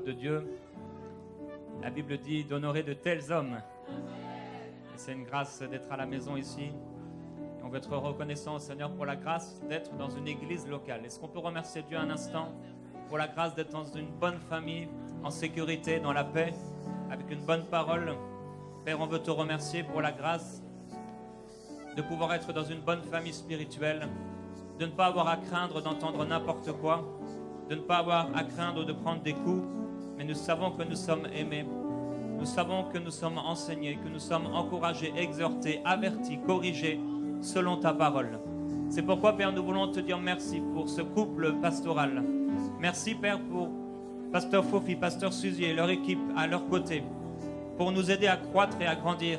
parole de Dieu. La Bible dit d'honorer de tels hommes. Et c'est une grâce d'être à la maison ici. Et on veut être reconnaissant au Seigneur pour la grâce d'être dans une église locale. Est-ce qu'on peut remercier Dieu un instant pour la grâce d'être dans une bonne famille, en sécurité, dans la paix, avec une bonne parole? Père, on veut te remercier pour la grâce de pouvoir être dans une bonne famille spirituelle, de ne pas avoir à craindre d'entendre n'importe quoi, de ne pas avoir à craindre de prendre des coups, mais nous savons que nous sommes aimés, nous savons que nous sommes enseignés, que nous sommes encouragés, exhortés, avertis, corrigés selon ta parole. C'est pourquoi, Père, nous voulons te dire merci pour ce couple pastoral. Merci, Père, pour Pasteur Fofi, Pasteur Suzy et leur équipe à leur côté, pour nous aider à croître et à grandir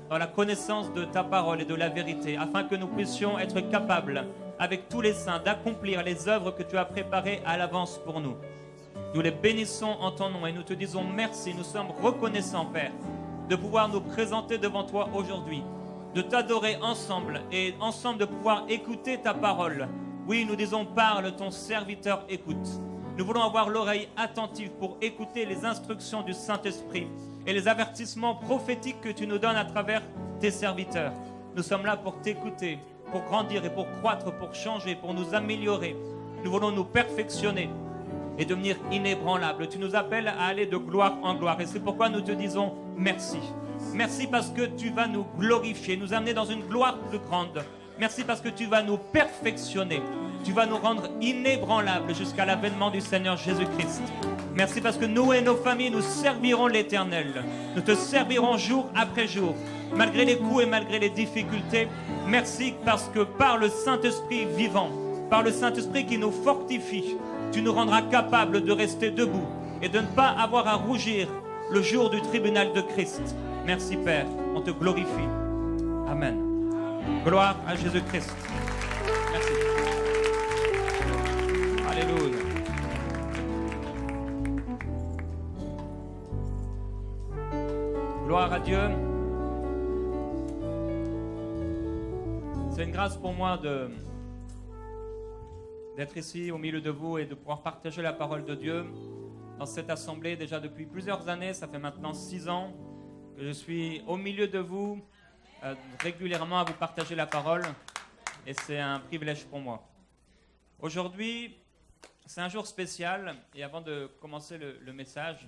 dans la connaissance de ta parole et de la vérité, afin que nous puissions être capables, avec tous les saints, d'accomplir les œuvres que tu as préparées à l'avance pour nous. Nous les bénissons en ton nom et nous te disons merci. Nous sommes reconnaissants, Père, de pouvoir nous présenter devant toi aujourd'hui, de t'adorer ensemble et ensemble de pouvoir écouter ta parole. Oui, nous disons parle, ton serviteur écoute. Nous voulons avoir l'oreille attentive pour écouter les instructions du Saint-Esprit et les avertissements prophétiques que tu nous donnes à travers tes serviteurs. Nous sommes là pour t'écouter, pour grandir et pour croître, pour changer, pour nous améliorer. Nous voulons nous perfectionner et devenir inébranlables. Tu nous appelles à aller de gloire en gloire et c'est pourquoi nous te disons merci. Merci parce que tu vas nous glorifier, nous amener dans une gloire plus grande. Merci parce que tu vas nous perfectionner. Tu vas nous rendre inébranlables jusqu'à l'avènement du Seigneur Jésus-Christ. Merci parce que nous et nos familles, nous servirons l'Éternel. Nous te servirons jour après jour, malgré les coups et malgré les difficultés. Merci parce que par le Saint-Esprit vivant, par le Saint-Esprit qui nous fortifie, tu nous rendras capables de rester debout et de ne pas avoir à rougir le jour du tribunal de Christ. Merci Père, on te glorifie. Amen. Gloire à Jésus-Christ. Merci. Alléluia. Gloire à Dieu. C'est une grâce pour moi d'être ici au milieu de vous et de pouvoir partager la parole de Dieu dans cette assemblée déjà depuis plusieurs années. Ça fait maintenant 6 ans que je suis au milieu de vous régulièrement à vous partager la parole et c'est un privilège pour moi. Aujourd'hui, c'est un jour spécial et avant de commencer le message,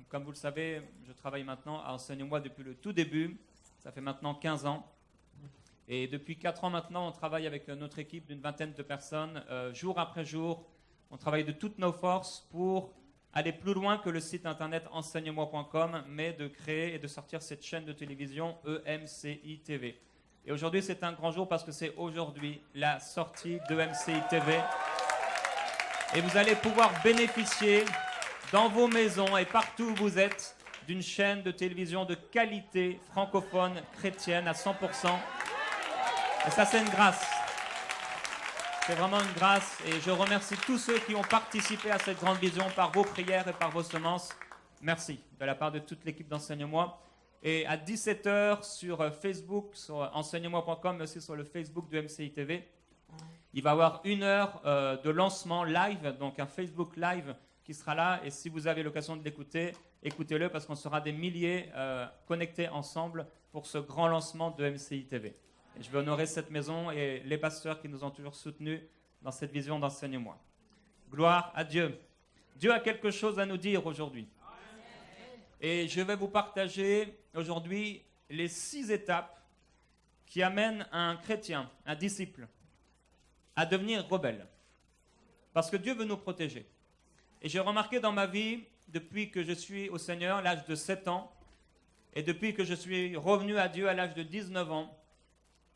comme vous le savez, je travaille maintenant à Enseigne-moi depuis le tout début. Ça fait maintenant 15 ans. Et depuis 4 ans maintenant, on travaille avec notre équipe d'une vingtaine de personnes, jour après jour. On travaille de toutes nos forces pour aller plus loin que le site internet enseigne-moi.com, mais de créer et de sortir cette chaîne de télévision EMCI TV. Et aujourd'hui, c'est un grand jour parce que c'est aujourd'hui la sortie d'EMCI TV. Et vous allez pouvoir bénéficier dans vos maisons et partout où vous êtes d'une chaîne de télévision de qualité francophone chrétienne à 100%. Et ça, c'est une grâce. C'est vraiment une grâce. Et je remercie tous ceux qui ont participé à cette grande vision par vos prières et par vos semences. Merci de la part de toute l'équipe d'Enseigne-moi. Et à 17h sur Facebook, sur enseigne-moi.com, mais aussi sur le Facebook de MCI TV, il va y avoir 1 heure de lancement live, donc un Facebook live qui sera là. Et si vous avez l'occasion de l'écouter, écoutez-le parce qu'on sera des milliers connectés ensemble pour ce grand lancement de MCI TV. Et je veux honorer cette maison et les pasteurs qui nous ont toujours soutenus dans cette vision d'Enseigne-moi. Gloire à Dieu. Dieu a quelque chose à nous dire aujourd'hui. Et je vais vous partager aujourd'hui les 6 étapes qui amènent un chrétien, un disciple, à devenir rebelle. Parce que Dieu veut nous protéger. Et j'ai remarqué dans ma vie, depuis que je suis au Seigneur, à l'âge de 7 ans, et depuis que je suis revenu à Dieu à l'âge de 19 ans,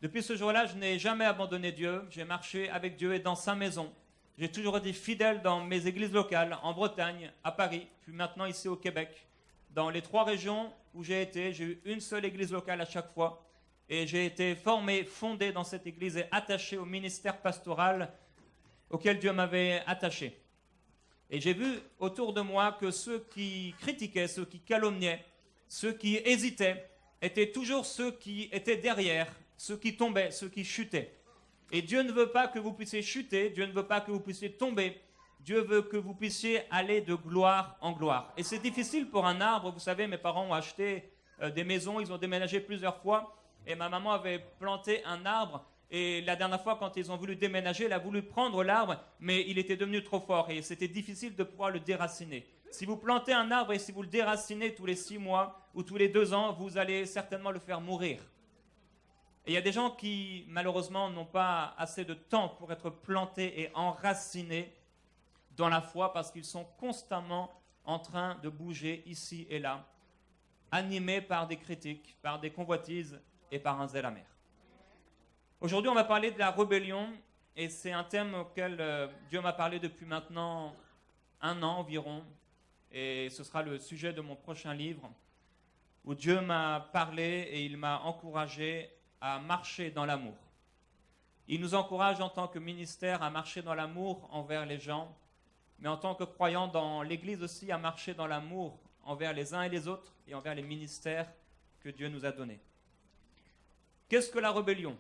depuis ce jour-là, je n'ai jamais abandonné Dieu. J'ai marché avec Dieu et dans sa maison. J'ai toujours été fidèle dans mes églises locales, en Bretagne, à Paris, puis maintenant ici au Québec. Dans les 3 régions où j'ai été, j'ai eu une seule église locale à chaque fois. Et j'ai été formé, fondé dans cette église et attaché au ministère pastoral auquel Dieu m'avait attaché. Et j'ai vu autour de moi que ceux qui critiquaient, ceux qui calomniaient, ceux qui hésitaient, étaient toujours ceux qui étaient derrière, ceux qui tombaient, ceux qui chutaient. Et Dieu ne veut pas que vous puissiez chuter, Dieu ne veut pas que vous puissiez tomber. Dieu veut que vous puissiez aller de gloire en gloire. Et c'est difficile pour un arbre. Vous savez, mes parents ont acheté des maisons, ils ont déménagé plusieurs fois. Et ma maman avait planté un arbre. Et la dernière fois, quand ils ont voulu déménager, elle a voulu prendre l'arbre, mais il était devenu trop fort. Et c'était difficile de pouvoir le déraciner. Si vous plantez un arbre et si vous le déracinez tous les 6 mois ou tous les 2 ans, vous allez certainement le faire mourir. Et il y a des gens qui, malheureusement, n'ont pas assez de temps pour être plantés et enracinés dans la foi parce qu'ils sont constamment en train de bouger ici et là, animés par des critiques, par des convoitises et par un zèle amer. Aujourd'hui, on va parler de la rébellion et c'est un thème auquel Dieu m'a parlé depuis maintenant 1 an environ et ce sera le sujet de mon prochain livre où Dieu m'a parlé et il m'a encouragé à marcher dans l'amour. Il nous encourage en tant que ministère à marcher dans l'amour envers les gens, mais en tant que croyants dans l'Église aussi à marcher dans l'amour envers les uns et les autres et envers les ministères que Dieu nous a donnés. Qu'est-ce que la rébellion ?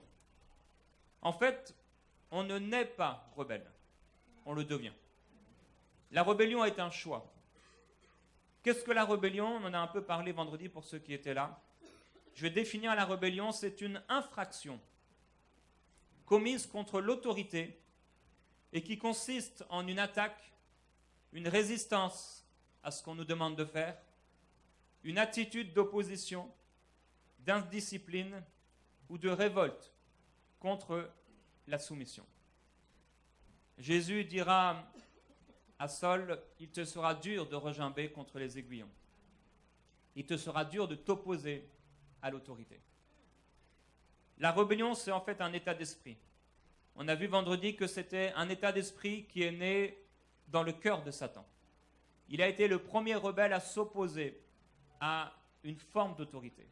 En fait, on ne naît pas rebelle, on le devient. La rébellion est un choix. Qu'est-ce que la rébellion ? On en a un peu parlé vendredi pour ceux qui étaient là. Je vais définir la rébellion, c'est une infraction commise contre l'autorité et qui consiste en une attaque, une résistance à ce qu'on nous demande de faire, une attitude d'opposition, d'indiscipline ou de révolte contre la soumission. Jésus dira à Saul, il te sera dur de regimber contre les aiguillons. Il te sera dur de t'opposer à l'autorité. La rébellion, c'est en fait un état d'esprit. On a vu vendredi que c'était un état d'esprit qui est né dans le cœur de Satan. Il a été le premier rebelle à s'opposer à une forme d'autorité.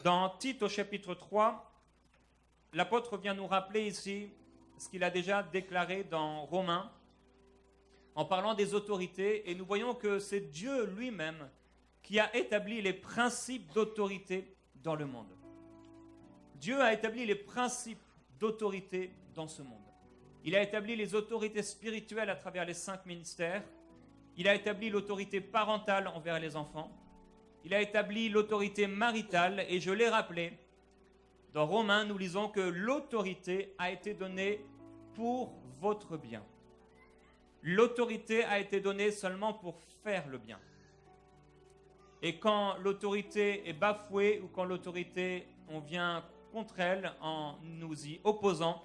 Dans Tite au chapitre 3, l'apôtre vient nous rappeler ici ce qu'il a déjà déclaré dans Romains en parlant des autorités et nous voyons que c'est Dieu lui-même qui a établi les principes d'autorité dans le monde. Dieu a établi les principes d'autorité dans ce monde. Il a établi les autorités spirituelles à travers les 5 ministères. Il a établi l'autorité parentale envers les enfants. Il a établi l'autorité maritale et je l'ai rappelé, dans Romains, nous lisons que l'autorité a été donnée pour votre bien. L'autorité a été donnée seulement pour faire le bien. Et quand l'autorité est bafouée ou quand l'autorité, on vient contre elle en nous y opposant,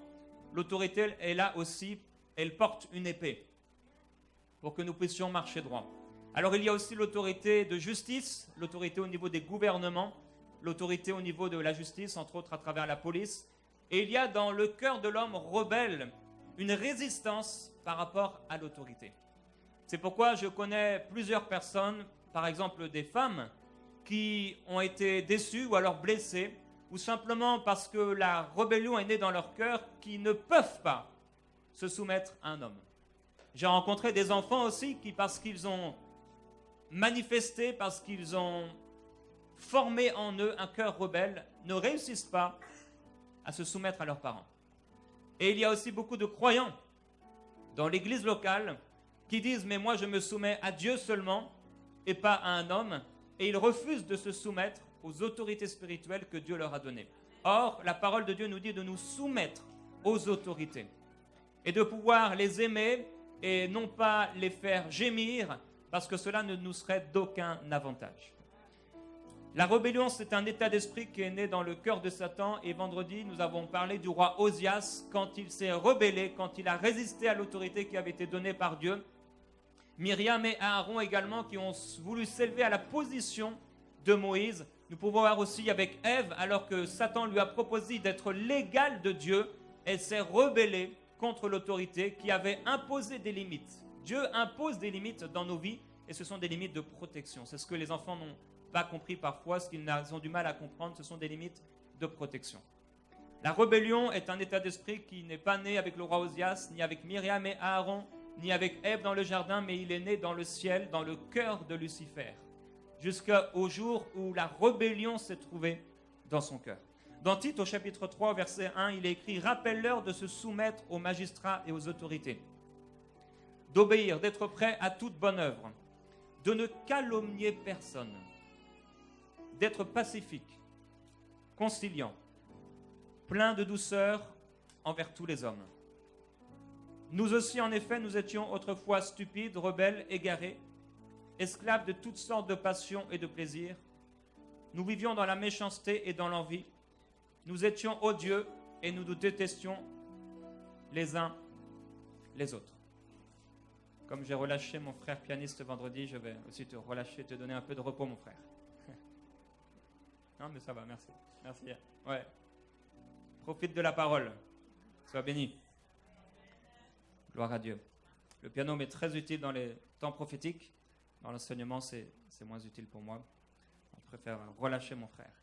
l'autorité est là aussi, elle porte une épée pour que nous puissions marcher droit. Alors il y a aussi l'autorité de justice, l'autorité au niveau des gouvernements, l'autorité au niveau de la justice, entre autres à travers la police. Et il y a dans le cœur de l'homme rebelle une résistance par rapport à l'autorité. C'est pourquoi je connais plusieurs personnes, par exemple des femmes, qui ont été déçues ou alors blessées, ou simplement parce que la rébellion est née dans leur cœur, qui ne peuvent pas se soumettre à un homme. J'ai rencontré des enfants aussi qui, parce qu'ils ont manifesté, parce qu'ils ont formé en eux un cœur rebelle, ne réussissent pas à se soumettre à leurs parents. Et il y a aussi beaucoup de croyants dans l'église locale qui disent « mais moi je me soumets à Dieu seulement et pas à un homme » et ils refusent de se soumettre aux autorités spirituelles que Dieu leur a données. Or, la parole de Dieu nous dit de nous soumettre aux autorités et de pouvoir les aimer et non pas les faire gémir parce que cela ne nous serait d'aucun avantage. La rébellion, c'est un état d'esprit qui est né dans le cœur de Satan et vendredi, nous avons parlé du roi Osias quand il s'est rebellé, quand il a résisté à l'autorité qui avait été donnée par Dieu. Myriam et Aaron également qui ont voulu s'élever à la position de Moïse. Nous pouvons voir aussi avec Ève, alors que Satan lui a proposé d'être l'égal de Dieu, elle s'est rebellée contre l'autorité qui avait imposé des limites. Dieu impose des limites dans nos vies et ce sont des limites de protection. C'est ce que les enfants n'ont pas compris parfois, ce qu'ils ont du mal à comprendre, ce sont des limites de protection. La rébellion est un état d'esprit qui n'est pas né avec le roi Osias, ni avec Myriam et Aaron, ni avec Ève dans le jardin, mais il est né dans le ciel, dans le cœur de Lucifer, jusqu'au jour où la rébellion s'est trouvée dans son cœur. Dans Tite, au chapitre 3, verset 1, il est écrit « Rappelle-leur de se soumettre aux magistrats et aux autorités, d'obéir, d'être prêt à toute bonne œuvre, de ne calomnier personne, d'être pacifique, conciliant, plein de douceur envers tous les hommes. Nous aussi, en effet, nous étions autrefois stupides, rebelles, égarés, esclaves de toutes sortes de passions et de plaisirs. Nous vivions dans la méchanceté et dans l'envie. Nous étions odieux et nous nous détestions les uns les autres. Comme j'ai relâché mon frère pianiste vendredi, je vais aussi te relâcher, te donner un peu de repos, mon frère. Non, mais ça va, merci. Merci. Ouais. Profite de la parole. Sois béni. Gloire à Dieu. Le piano m'est très utile dans les temps prophétiques. Dans l'enseignement, c'est moins utile pour moi. Je préfère relâcher mon frère.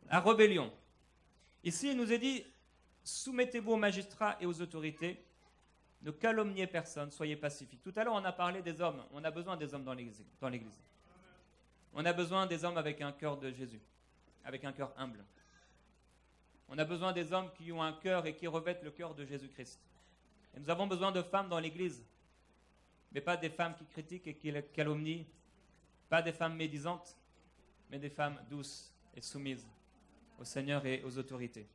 La rébellion. Ici, il nous est dit, soumettez-vous aux magistrats et aux autorités. Ne calomniez personne, soyez pacifiques. Tout à l'heure, on a parlé des hommes. On a besoin des hommes dans l'Église. On a besoin des hommes avec un cœur de Jésus, avec un cœur humble. On a besoin des hommes qui ont un cœur et qui revêtent le cœur de Jésus-Christ. Et nous avons besoin de femmes dans l'Église, mais pas des femmes qui critiquent et qui calomnient, pas des femmes médisantes, mais des femmes douces et soumises au Seigneur et aux autorités.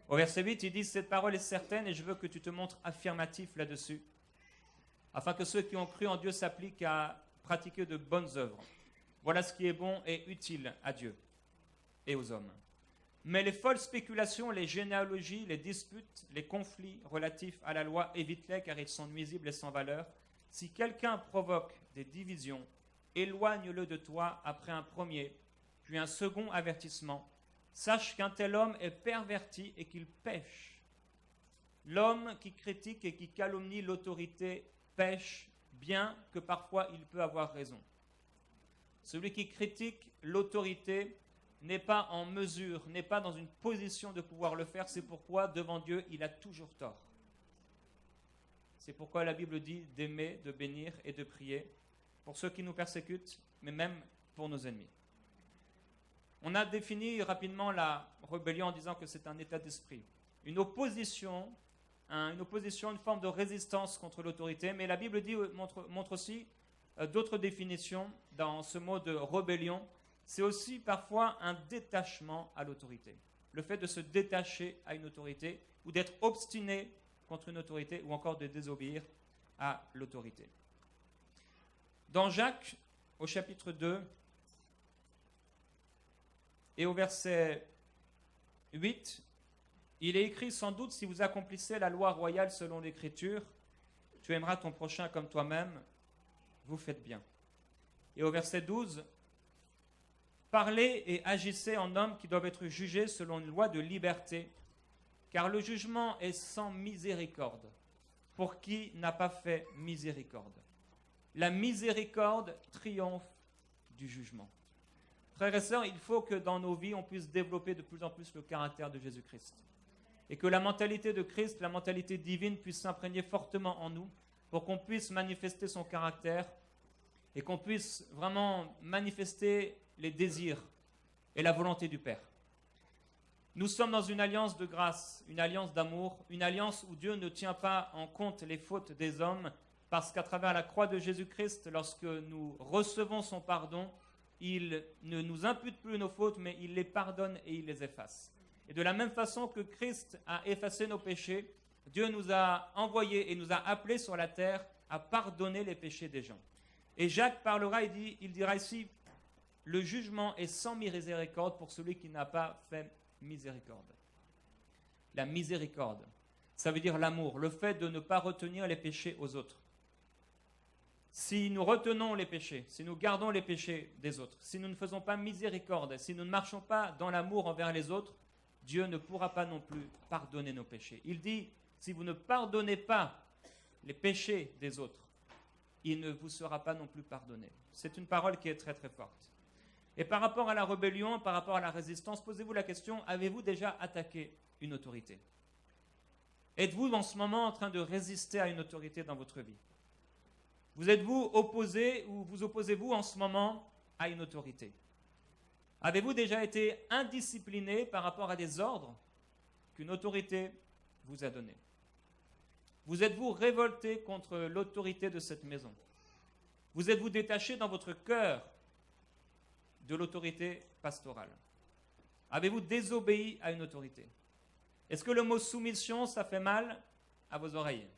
Au verset 8, il dit « Cette parole est certaine et je veux que tu te montres affirmatif là-dessus, afin que ceux qui ont cru en Dieu s'appliquent à pratiquer de bonnes œuvres. Voilà ce qui est bon et utile à Dieu et aux hommes. Mais les folles spéculations, les généalogies, les disputes, les conflits relatifs à la loi, évite-les car ils sont nuisibles et sans valeur. Si quelqu'un provoque des divisions, éloigne-le de toi après un premier, puis un second avertissement. Sache qu'un tel homme est perverti et qu'il pêche. L'homme qui critique et qui calomnie l'autorité pêche, bien que parfois il peut avoir raison. Celui qui critique l'autorité n'est pas en mesure, n'est pas dans une position de pouvoir le faire. C'est pourquoi, devant Dieu, il a toujours tort. C'est pourquoi la Bible dit d'aimer, de bénir et de prier pour ceux qui nous persécutent, mais même pour nos ennemis. On a défini rapidement la rébellion en disant que c'est un état d'esprit, une opposition, une forme de résistance contre l'autorité, mais la Bible montre aussi d'autres définitions dans ce mot de rébellion. C'est aussi parfois un détachement à l'autorité. Le fait de se détacher à une autorité ou d'être obstiné contre une autorité ou encore de désobéir à l'autorité. Dans Jacques, au chapitre 2 et au verset 8, il est écrit « Sans doute, si vous accomplissez la loi royale selon l'Écriture, tu aimeras ton prochain comme toi-même, vous faites bien. » Et au verset 12, « Parlez et agissez en hommes qui doivent être jugés selon une loi de liberté, car le jugement est sans miséricorde pour qui n'a pas fait miséricorde. La miséricorde triomphe du jugement. » Frères et sœurs, il faut que dans nos vies, on puisse développer de plus en plus le caractère de Jésus-Christ. Et que la mentalité de Christ, la mentalité divine, puisse s'imprégner fortement en nous pour qu'on puisse manifester son caractère et qu'on puisse vraiment manifester les désirs et la volonté du Père. Nous sommes dans une alliance de grâce, une alliance d'amour, une alliance où Dieu ne tient pas en compte les fautes des hommes, parce qu'à travers la croix de Jésus-Christ, lorsque nous recevons son pardon, il ne nous impute plus nos fautes, mais il les pardonne et il les efface. Et de la même façon que Christ a effacé nos péchés, Dieu nous a envoyés et nous a appelés sur la terre à pardonner les péchés des gens. Et Jacques parlera, il dira ici, le jugement est sans miséricorde pour celui qui n'a pas fait miséricorde. La miséricorde, ça veut dire l'amour, le fait de ne pas retenir les péchés aux autres. Si nous retenons les péchés, si nous gardons les péchés des autres, si nous ne faisons pas miséricorde, si nous ne marchons pas dans l'amour envers les autres, Dieu ne pourra pas non plus pardonner nos péchés. Il dit, si vous ne pardonnez pas les péchés des autres, il ne vous sera pas non plus pardonné. C'est une parole qui est très très forte. Et par rapport à la rébellion, par rapport à la résistance, posez-vous la question, avez-vous déjà attaqué une autorité? Êtes-vous en ce moment en train de résister à une autorité dans votre vie? Vous êtes-vous opposé ou vous opposez-vous en ce moment à une autorité? Avez-vous déjà été indiscipliné par rapport à des ordres qu'une autorité vous a donnés? Vous êtes-vous révolté contre l'autorité de cette maison? Vous êtes-vous détaché dans votre cœur de l'autorité pastorale? Avez-vous désobéi à une autorité? Est-ce que le mot soumission, ça fait mal à vos oreilles?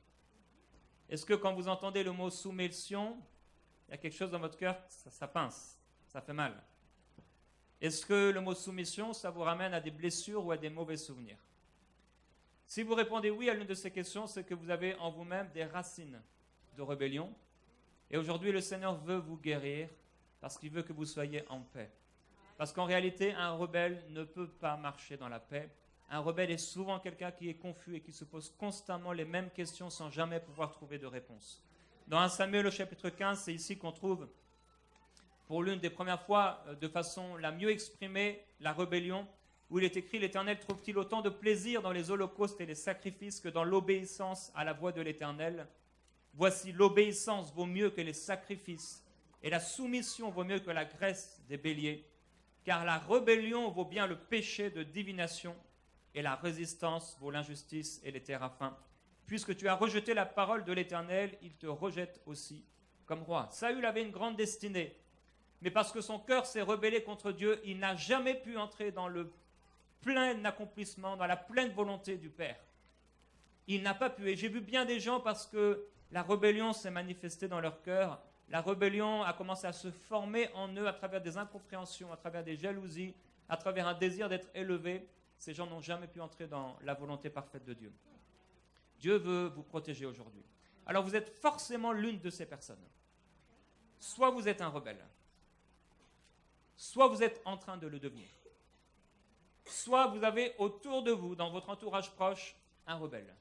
Est-ce que quand vous entendez le mot soumission, il y a quelque chose dans votre cœur, ça pince, ça fait mal? Est-ce que le mot soumission, ça vous ramène à des blessures ou à des mauvais souvenirs? Si vous répondez oui à l'une de ces questions, c'est que vous avez en vous-même des racines de rébellion. Et aujourd'hui, le Seigneur veut vous guérir parce qu'il veut que vous soyez en paix. Parce qu'en réalité, un rebelle ne peut pas marcher dans la paix. Un rebelle est souvent quelqu'un qui est confus et qui se pose constamment les mêmes questions sans jamais pouvoir trouver de réponse. Dans 1 Samuel au chapitre 15, c'est ici qu'on trouve, pour l'une des premières fois, de façon la mieux exprimée, la rébellion, où il est écrit « L'Éternel trouve-t-il autant de plaisir dans les holocaustes et les sacrifices que dans l'obéissance à la voix de l'Éternel ? Voici, l'obéissance vaut mieux que les sacrifices, et la soumission vaut mieux que la graisse des béliers, car la rébellion vaut bien le péché de divination, et la résistance vaut l'injustice et les téraphins. Puisque tu as rejeté la parole de l'Éternel, il te rejette aussi comme roi. » Saül avait une grande destinée, mais parce que son cœur s'est rebellé contre Dieu, il n'a jamais pu entrer dans le plein accomplissement, dans la pleine volonté du Père. Il n'a pas pu. Et j'ai vu bien des gens, parce que la rébellion s'est manifestée dans leur cœur, la rébellion a commencé à se former en eux à travers des incompréhensions, à travers des jalousies, à travers un désir d'être élevé. Ces gens n'ont jamais pu entrer dans la volonté parfaite de Dieu. Dieu veut vous protéger aujourd'hui. Alors vous êtes forcément l'une de ces personnes. Soit vous êtes un rebelle, soit vous êtes en train de le devenir. Soit vous avez autour de vous, dans votre entourage proche, un rebelle.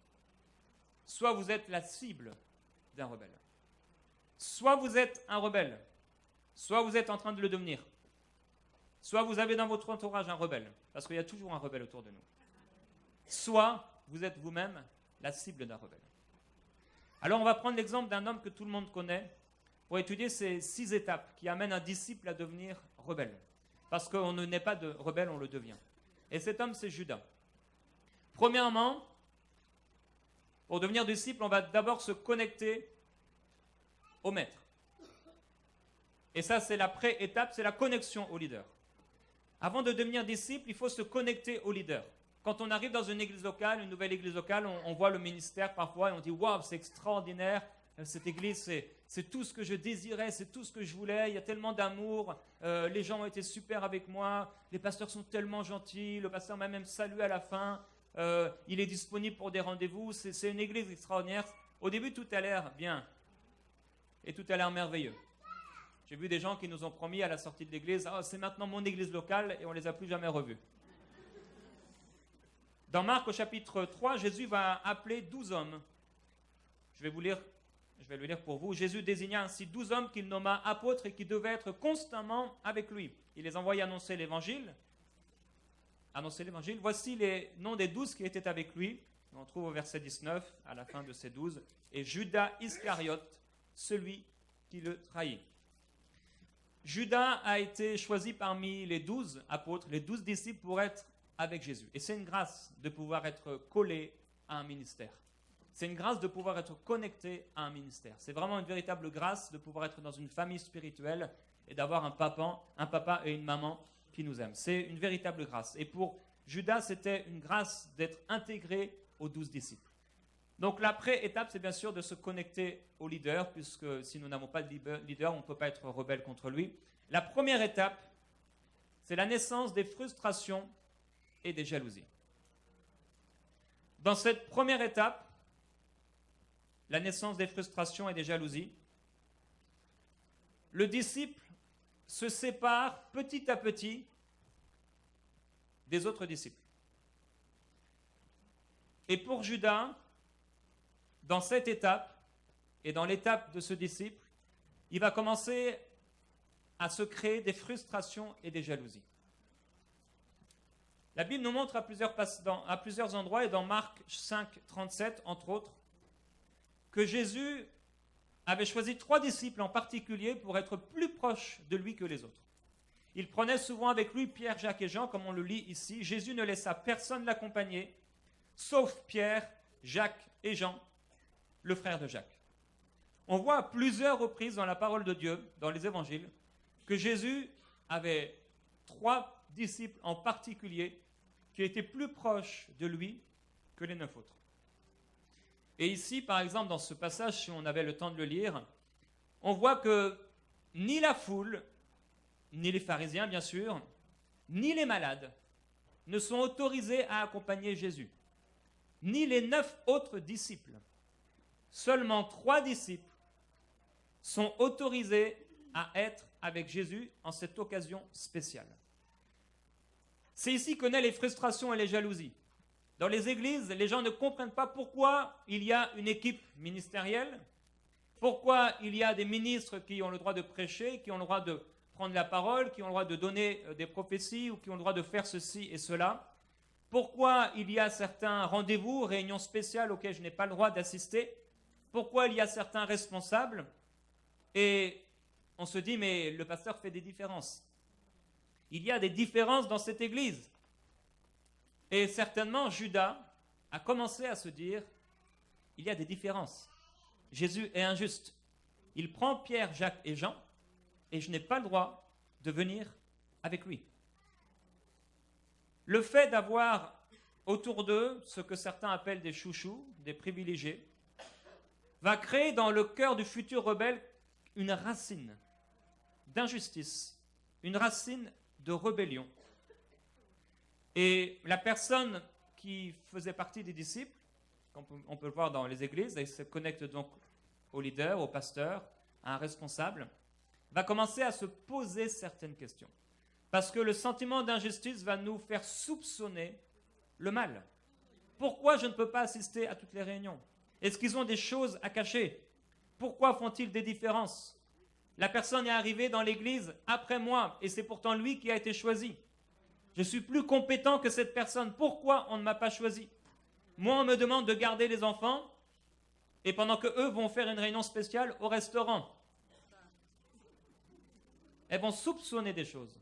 Soit vous êtes la cible d'un rebelle. Soit vous êtes un rebelle, soit vous êtes en train de le devenir. Soit vous avez dans votre entourage un rebelle, parce qu'il y a toujours un rebelle autour de nous. Soit vous êtes vous-même la cible d'un rebelle. Alors on va prendre l'exemple d'un homme que tout le monde connaît pour étudier ces 6 étapes qui amènent un disciple à devenir rebelle. Parce qu'on ne naît pas de rebelle, on le devient. Et cet homme, c'est Judas. Premièrement, pour devenir disciple, on va d'abord se connecter au maître. Et ça, c'est la pré-étape, c'est la connexion au leader. Avant de devenir disciple, il faut se connecter au leader. Quand on arrive dans une église locale, une nouvelle église locale, on voit le ministère parfois et on dit « Waouh, c'est extraordinaire, cette église, c'est tout ce que je désirais, c'est tout ce que je voulais, il y a tellement d'amour, les gens ont été super avec moi, les pasteurs sont tellement gentils, le pasteur m'a même salué à la fin, il est disponible pour des rendez-vous, c'est une église extraordinaire. » Au début, tout a l'air bien et tout a l'air merveilleux. J'ai vu des gens qui nous ont promis à la sortie de l'église « Ah, c'est maintenant mon église locale » et on ne les a plus jamais revus. Dans Marc au chapitre 3, Jésus va appeler 12 hommes. Je vais le lire pour vous. Jésus désigna ainsi 12 hommes qu'il nomma apôtres et qui devaient être constamment avec lui. Il les envoya annoncer l'évangile. Voici les noms des 12 qui étaient avec lui. On trouve au verset 19, à la fin de ces 12. Et Judas Iscariote, celui qui le trahit. Judas a été choisi parmi les 12 apôtres, les 12 disciples pour être avec Jésus. Et c'est une grâce de pouvoir être collé à un ministère. C'est une grâce de pouvoir être connecté à un ministère. C'est vraiment une véritable grâce de pouvoir être dans une famille spirituelle et d'avoir un papa et une maman qui nous aiment. C'est une véritable grâce. Et pour Judas, c'était une grâce d'être intégré aux 12 disciples. Donc la pré-étape, c'est bien sûr de se connecter au leader, puisque si nous n'avons pas de leader, on ne peut pas être rebelle contre lui. La première étape, c'est la naissance des frustrations et des jalousies. Dans cette première étape, la naissance des frustrations et des jalousies, le disciple se sépare petit à petit des autres disciples. Et pour Judas, dans cette étape et dans l'étape de ce disciple, il va commencer à se créer des frustrations et des jalousies. La Bible nous montre à plusieurs endroits, et dans Marc 5, 37, entre autres, que Jésus avait choisi 3 disciples en particulier pour être plus proches de lui que les autres. Il prenait souvent avec lui Pierre, Jacques et Jean, comme on le lit ici. Jésus ne laissa personne l'accompagner, sauf Pierre, Jacques et Jean, le frère de Jacques. On voit à plusieurs reprises dans la parole de Dieu, dans les évangiles, que Jésus avait 3 disciples en particulier qui étaient plus proches de lui que les 9 autres. Et ici, par exemple, dans ce passage, si on avait le temps de le lire, on voit que ni la foule, ni les pharisiens, bien sûr, ni les malades ne sont autorisés à accompagner Jésus, ni les 9 autres disciples. Seulement 3 disciples sont autorisés à être avec Jésus en cette occasion spéciale. C'est ici qu'on a les frustrations et les jalousies. Dans les églises, les gens ne comprennent pas pourquoi il y a une équipe ministérielle, pourquoi il y a des ministres qui ont le droit de prêcher, qui ont le droit de prendre la parole, qui ont le droit de donner des prophéties ou qui ont le droit de faire ceci et cela. Pourquoi il y a certains rendez-vous, réunions spéciales auxquelles je n'ai pas le droit d'assister. Pourquoi il y a certains responsables. Et on se dit, mais le pasteur fait des différences. Il y a des différences dans cette église. Et certainement, Judas a commencé à se dire, il y a des différences. Jésus est injuste. Il prend Pierre, Jacques et Jean, et je n'ai pas le droit de venir avec lui. Le fait d'avoir autour d'eux ce que certains appellent des chouchous, des privilégiés, va créer dans le cœur du futur rebelle une racine d'injustice, une racine de rébellion. Et la personne qui faisait partie des disciples, on peut le voir dans les églises, et se connecte donc au leader, au pasteur, à un responsable, va commencer à se poser certaines questions. Parce que le sentiment d'injustice va nous faire soupçonner le mal. Pourquoi je ne peux pas assister à toutes les réunions? Est-ce qu'ils ont des choses à cacher? Pourquoi font-ils des différences? La personne est arrivée dans l'église après moi, et c'est pourtant lui qui a été choisi. Je suis plus compétent que cette personne. Pourquoi on ne m'a pas choisi? Moi, on me demande de garder les enfants, et pendant que eux vont faire une réunion spéciale au restaurant. Elles vont soupçonner des choses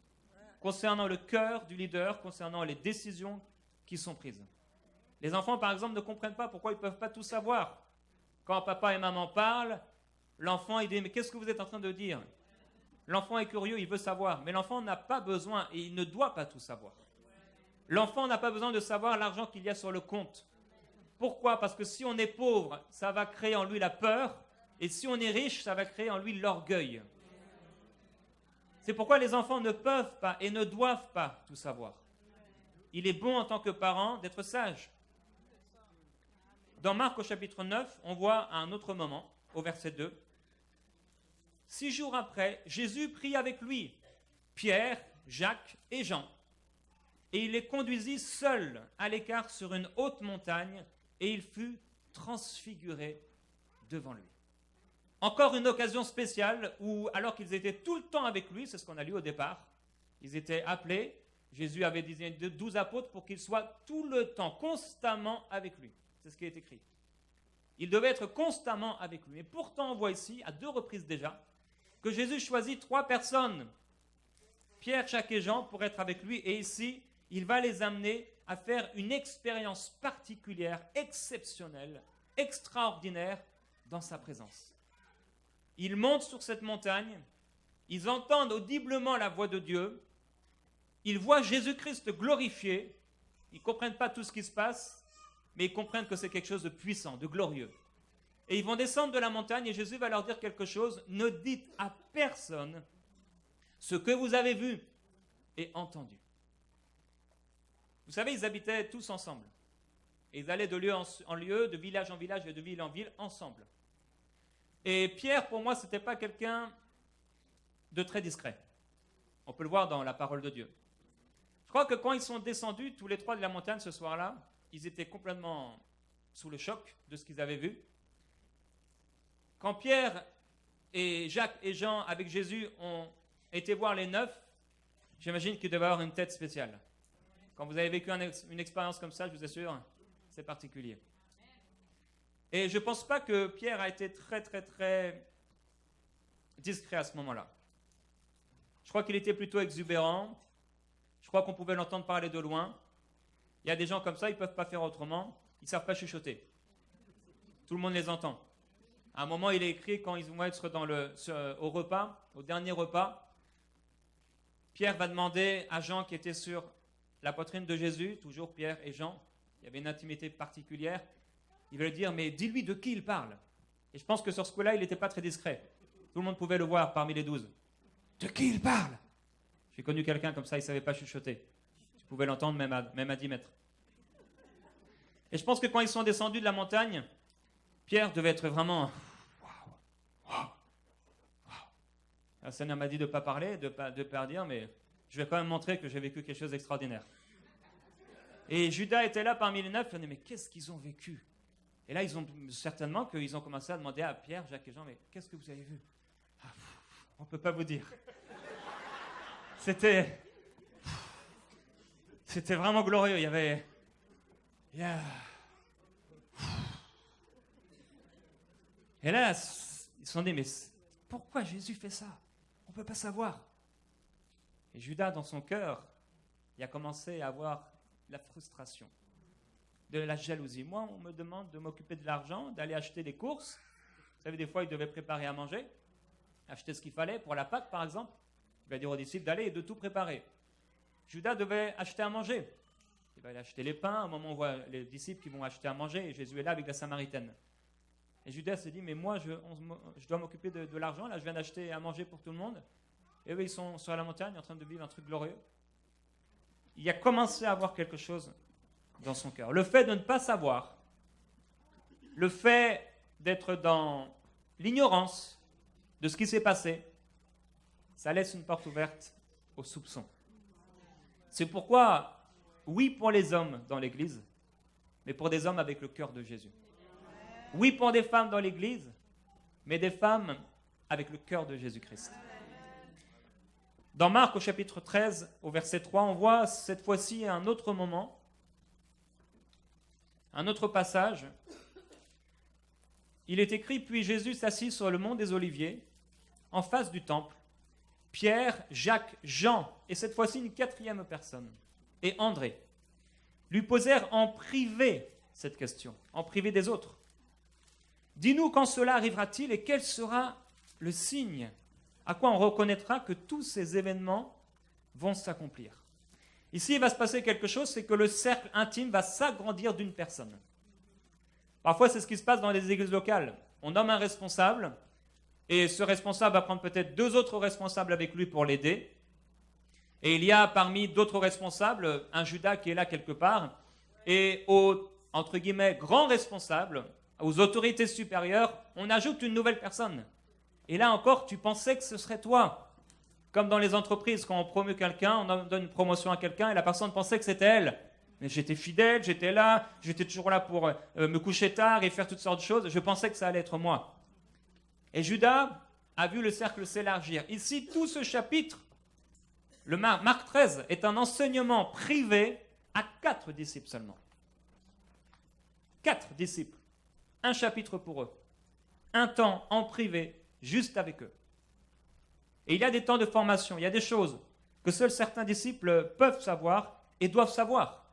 concernant le cœur du leader, concernant les décisions qui sont prises. Les enfants, par exemple, ne comprennent pas pourquoi ils ne peuvent pas tout savoir. Quand papa et maman parlent, l'enfant, il dit « Mais qu'est-ce que vous êtes en train de dire ?» L'enfant est curieux, il veut savoir, mais l'enfant n'a pas besoin et il ne doit pas tout savoir. L'enfant n'a pas besoin de savoir l'argent qu'il y a sur le compte. Pourquoi? Parce que si on est pauvre, ça va créer en lui la peur, et si on est riche, ça va créer en lui l'orgueil. C'est pourquoi les enfants ne peuvent pas et ne doivent pas tout savoir. Il est bon en tant que parent d'être sage. Dans Marc au chapitre 9, on voit à un autre moment, au verset 2, 6 jours après, Jésus prit avec lui Pierre, Jacques et Jean, et il les conduisit seuls à l'écart sur une haute montagne, et il fut transfiguré devant lui. Encore une occasion spéciale où, alors qu'ils étaient tout le temps avec lui, c'est ce qu'on a lu au départ, ils étaient appelés, Jésus avait désigné 12 apôtres pour qu'ils soient tout le temps, constamment avec lui. C'est ce qui est écrit. Ils devaient être constamment avec lui. Et pourtant, on voit ici, à 2 reprises déjà, que Jésus choisit 3 personnes, Pierre, Jacques et Jean, pour être avec lui. Et ici, il va les amener à faire une expérience particulière, exceptionnelle, extraordinaire dans sa présence. Ils montent sur cette montagne, ils entendent audiblement la voix de Dieu, ils voient Jésus-Christ glorifié, ils ne comprennent pas tout ce qui se passe, mais ils comprennent que c'est quelque chose de puissant, de glorieux. Et ils vont descendre de la montagne et Jésus va leur dire quelque chose. Ne dites à personne ce que vous avez vu et entendu. Vous savez, ils habitaient tous ensemble. Et ils allaient de lieu en lieu, de village en village et de ville en ville ensemble. Et Pierre, pour moi, ce n'était pas quelqu'un de très discret. On peut le voir dans la parole de Dieu. Je crois que quand ils sont descendus, tous les 3 de la montagne ce soir-là, ils étaient complètement sous le choc de ce qu'ils avaient vu. Quand Pierre et Jacques et Jean, avec Jésus, ont été voir les 9, j'imagine qu'ils devaient avoir une tête spéciale. Quand vous avez vécu une expérience comme ça, je vous assure, c'est particulier. Et je ne pense pas que Pierre a été très, très, très discret à ce moment-là. Je crois qu'il était plutôt exubérant. Je crois qu'on pouvait l'entendre parler de loin. Il y a des gens comme ça, ils ne peuvent pas faire autrement. Ils ne savent pas chuchoter. Tout le monde les entend. À un moment, il est écrit, quand ils vont être au repas, au dernier repas, Pierre va demander à Jean qui était sur la poitrine de Jésus, toujours Pierre et Jean, il y avait une intimité particulière, il va lui dire, mais dis-lui de qui il parle. Et je pense que sur ce coup-là, il n'était pas très discret. Tout le monde pouvait le voir parmi les 12. De qui il parle? J'ai connu quelqu'un comme ça, il ne savait pas chuchoter. Tu pouvais l'entendre même à 10 mètres. Et je pense que quand ils sont descendus de la montagne, Pierre devait être vraiment... Le Seigneur m'a dit de ne pas parler, de pas dire, mais je vais quand même montrer que j'ai vécu quelque chose d'extraordinaire. Et Judas était là parmi les 9, il a dit, mais qu'est-ce qu'ils ont vécu? Et là, ils ont certainement qu'ils ont commencé à demander à Pierre, Jacques et Jean, mais qu'est-ce que vous avez vu? On ne peut pas vous dire. C'était vraiment glorieux. Il y avait... Et là, ils se sont dit, mais pourquoi Jésus fait ça? On ne peut pas savoir. Et Judas, dans son cœur, il a commencé à avoir la frustration, de la jalousie. Moi, on me demande de m'occuper de l'argent, d'aller acheter des courses. Vous savez, des fois, il devait préparer à manger, acheter ce qu'il fallait pour la Pâque, par exemple. Il va dire aux disciples d'aller et de tout préparer. Judas devait acheter à manger. Il va aller acheter les pains. Au moment où on voit les disciples qui vont acheter à manger, et Jésus est là avec la Samaritaine. Et Judas se dit, mais moi, je dois m'occuper de l'argent. Là, je viens d'acheter à manger pour tout le monde. Et eux, ils sont sur la montagne en train de vivre un truc glorieux. Il a commencé à avoir quelque chose dans son cœur. Le fait de ne pas savoir, le fait d'être dans l'ignorance de ce qui s'est passé, ça laisse une porte ouverte au soupçon. C'est pourquoi, oui pour les hommes dans l'Église, mais pour des hommes avec le cœur de Jésus. Oui pour des femmes dans l'Église, mais des femmes avec le cœur de Jésus-Christ. Dans Marc, au chapitre 13, au verset 3, on voit cette fois-ci un autre moment, un autre passage. Il est écrit, puis Jésus s'assit sur le mont des Oliviers, en face du temple. Pierre, Jacques, Jean, et cette fois-ci une quatrième personne, et André, lui posèrent en privé cette question, en privé des autres. Dis-nous quand cela arrivera-t-il et quel sera le signe à quoi on reconnaîtra que tous ces événements vont s'accomplir. Ici, il va se passer quelque chose, c'est que le cercle intime va s'agrandir d'une personne. Parfois, c'est ce qui se passe dans les églises locales. On nomme un responsable, et ce responsable va prendre peut-être 2 autres responsables avec lui pour l'aider. Et il y a parmi d'autres responsables un Judas qui est là quelque part, et aux, entre guillemets, grands responsables, aux autorités supérieures, on ajoute une nouvelle personne. Et là encore, tu pensais que ce serait toi. Comme dans les entreprises, quand on promeut quelqu'un, on donne une promotion à quelqu'un et la personne pensait que c'était elle. Mais j'étais fidèle, j'étais là, j'étais toujours là pour me coucher tard et faire toutes sortes de choses. Je pensais que ça allait être moi. Et Judas a vu le cercle s'élargir. Ici, tout ce chapitre, le Marc 13, est un enseignement privé à 4 disciples seulement. 4 disciples. Un chapitre pour eux. Un temps en privé, juste avec eux. Et il y a des temps de formation, il y a des choses que seuls certains disciples peuvent savoir et doivent savoir.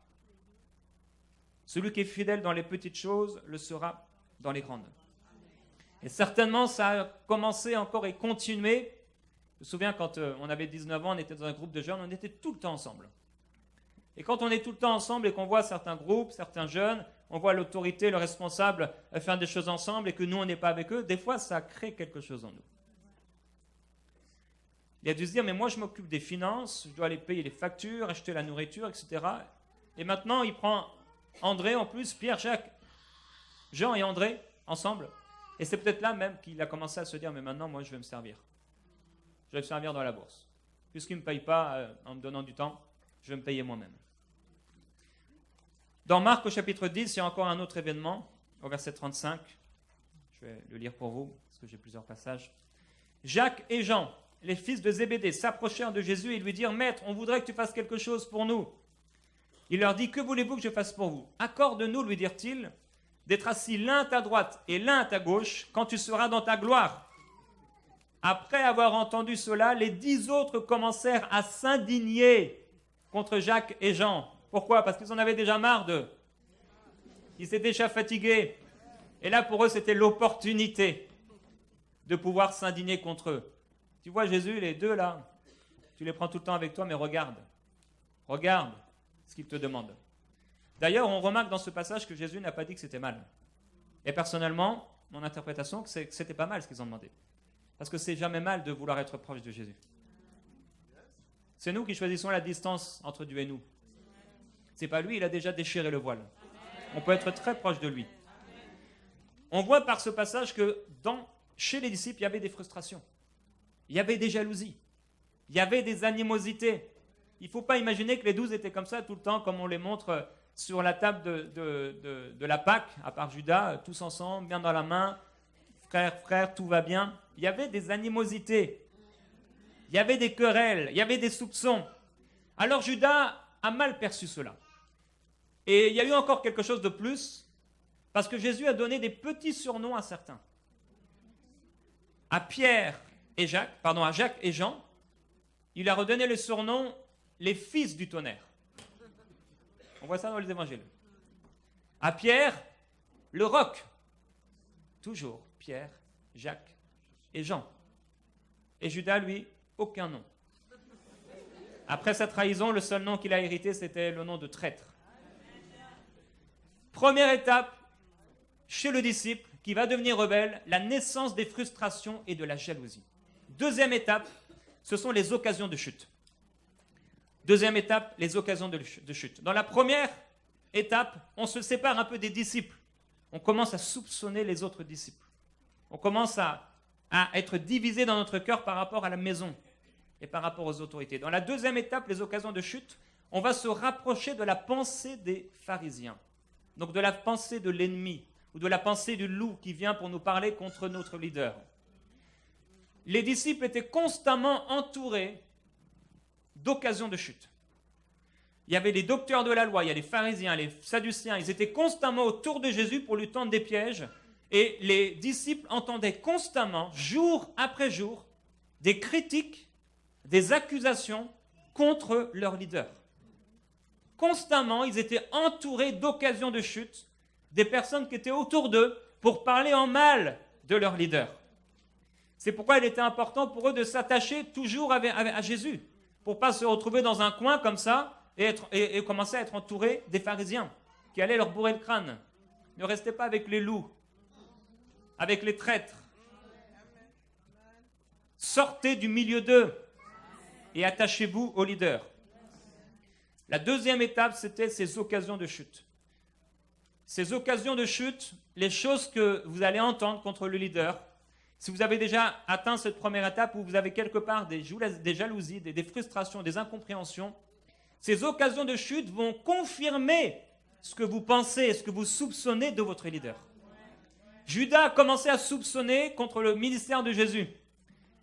Celui qui est fidèle dans les petites choses le sera dans les grandes. Et certainement, ça a commencé encore et continué. Je me souviens quand on avait 19 ans, on était dans un groupe de jeunes, on était tout le temps ensemble. Et quand on est tout le temps ensemble et qu'on voit certains groupes, certains jeunes, on voit l'autorité, le responsable faire des choses ensemble et que nous, on n'est pas avec eux, des fois, ça crée quelque chose en nous. Il a dû se dire, mais moi, je m'occupe des finances, je dois aller payer les factures, acheter la nourriture, etc. Et maintenant, il prend André en plus, Pierre, Jacques, Jean et André ensemble. Et c'est peut-être là même qu'il a commencé à se dire, mais maintenant, moi, je vais me servir. Je vais me servir dans la bourse. Puisqu'il ne me paye pas en me donnant du temps, je vais me payer moi-même. Dans Marc, au chapitre 10, il y a encore un autre événement, au verset 35. Je vais le lire pour vous, parce que j'ai plusieurs passages. Jacques et Jean, les fils de Zébédée, s'approchèrent de Jésus et lui dirent, « Maître, on voudrait que tu fasses quelque chose pour nous. » Il leur dit, « Que voulez-vous que je fasse pour vous? Accorde-nous, lui dirent-ils, d'être assis l'un à ta droite et l'un à ta gauche quand tu seras dans ta gloire. » Après avoir entendu cela, les 10 autres commencèrent à s'indigner contre Jacques et Jean. Pourquoi? Parce qu'ils en avaient déjà marre d'eux. Ils s'étaient déjà fatigués. Et là, pour eux, c'était l'opportunité de pouvoir s'indigner contre eux. Tu vois Jésus, les deux là, tu les prends tout le temps avec toi, mais regarde ce qu'il te demande. D'ailleurs, on remarque dans ce passage que Jésus n'a pas dit que c'était mal. Et personnellement, mon interprétation, c'est que c'était pas mal ce qu'ils ont demandé. Parce que c'est jamais mal de vouloir être proche de Jésus. C'est nous qui choisissons la distance entre Dieu et nous. C'est pas lui, il a déjà déchiré le voile. On peut être très proche de lui. On voit par ce passage que chez les disciples, il y avait des frustrations. Il y avait des jalousies. Il y avait des animosités. Il ne faut pas imaginer que les 12 étaient comme ça tout le temps, comme on les montre sur la table de la Pâque, à part Judas, tous ensemble, bien dans la main, frère, tout va bien. Il y avait des animosités. Il y avait des querelles. Il y avait des soupçons. Alors Judas a mal perçu cela. Et il y a eu encore quelque chose de plus, parce que Jésus a donné des petits surnoms à certains. À Jacques et Jean, il a redonné le surnom les fils du tonnerre. On voit ça dans les évangiles. À Pierre, le roc. Toujours Pierre, Jacques et Jean. Et Judas, lui, aucun nom. Après sa trahison, le seul nom qu'il a hérité, c'était le nom de traître. Première étape, chez le disciple qui va devenir rebelle, la naissance des frustrations et de la jalousie. Deuxième étape, ce sont les occasions de chute. Deuxième étape, les occasions de chute. Dans la première étape, on se sépare un peu des disciples. On commence à soupçonner les autres disciples. On commence à être divisé dans notre cœur par rapport à la maison et par rapport aux autorités. Dans la deuxième étape, les occasions de chute, on va se rapprocher de la pensée des pharisiens. Donc de la pensée de l'ennemi ou de la pensée du loup qui vient pour nous parler contre notre leader. Les disciples étaient constamment entourés d'occasions de chute. Il y avait les docteurs de la loi, il y a les pharisiens, les sadducéens, ils étaient constamment autour de Jésus pour lui tendre des pièges et les disciples entendaient constamment, jour après jour, des critiques, des accusations contre leur leader. Constamment, ils étaient entourés d'occasions de chute, des personnes qui étaient autour d'eux pour parler en mal de leur leader. C'est pourquoi il était important pour eux de s'attacher toujours à Jésus, pour ne pas se retrouver dans un coin comme ça et commencer à être entourés des pharisiens qui allaient leur bourrer le crâne. Ne restez pas avec les loups, avec les traîtres. Sortez du milieu d'eux et attachez-vous au leader. La deuxième étape, c'était ces occasions de chute. Ces occasions de chute, les choses que vous allez entendre contre le leader, si vous avez déjà atteint cette première étape où vous avez quelque part des jalousies, des frustrations, des incompréhensions, ces occasions de chute vont confirmer ce que vous pensez, ce que vous soupçonnez de votre leader. Judas a commencé à soupçonner contre le ministère de Jésus.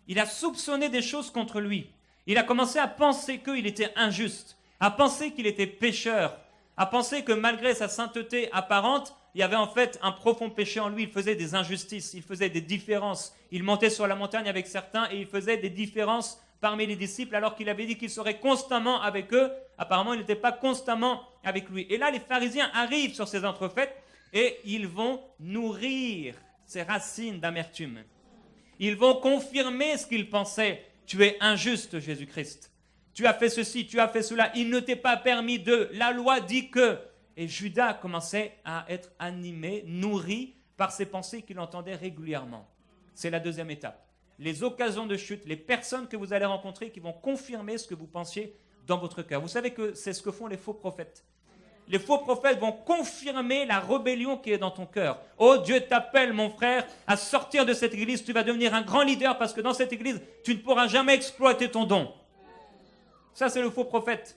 Il a soupçonné des choses contre lui. Il a commencé à penser qu'il était injuste, à penser qu'il était pécheur, à penser que malgré sa sainteté apparente, il y avait en fait un profond péché en lui. Il faisait des injustices, il faisait des différences. Il montait sur la montagne avec certains et il faisait des différences parmi les disciples alors qu'il avait dit qu'il serait constamment avec eux. Apparemment, il n'était pas constamment avec lui. Et là, les pharisiens arrivent sur ces entrefaites et ils vont nourrir ces racines d'amertume. Ils vont confirmer ce qu'ils pensaient. Tu es injuste, Jésus-Christ. Tu as fait ceci, tu as fait cela. Il ne t'est pas permis de. La loi dit que. Et Judas commençait à être animé, nourri par ces pensées qu'il entendait régulièrement. C'est la deuxième étape. Les occasions de chute, les personnes que vous allez rencontrer qui vont confirmer ce que vous pensiez dans votre cœur. Vous savez que c'est ce que font les faux prophètes. Les faux prophètes vont confirmer la rébellion qui est dans ton cœur. Oh, Dieu t'appelle, mon frère, à sortir de cette église. Tu vas devenir un grand leader parce que dans cette église, tu ne pourras jamais exploiter ton don. Ça, c'est le faux prophète.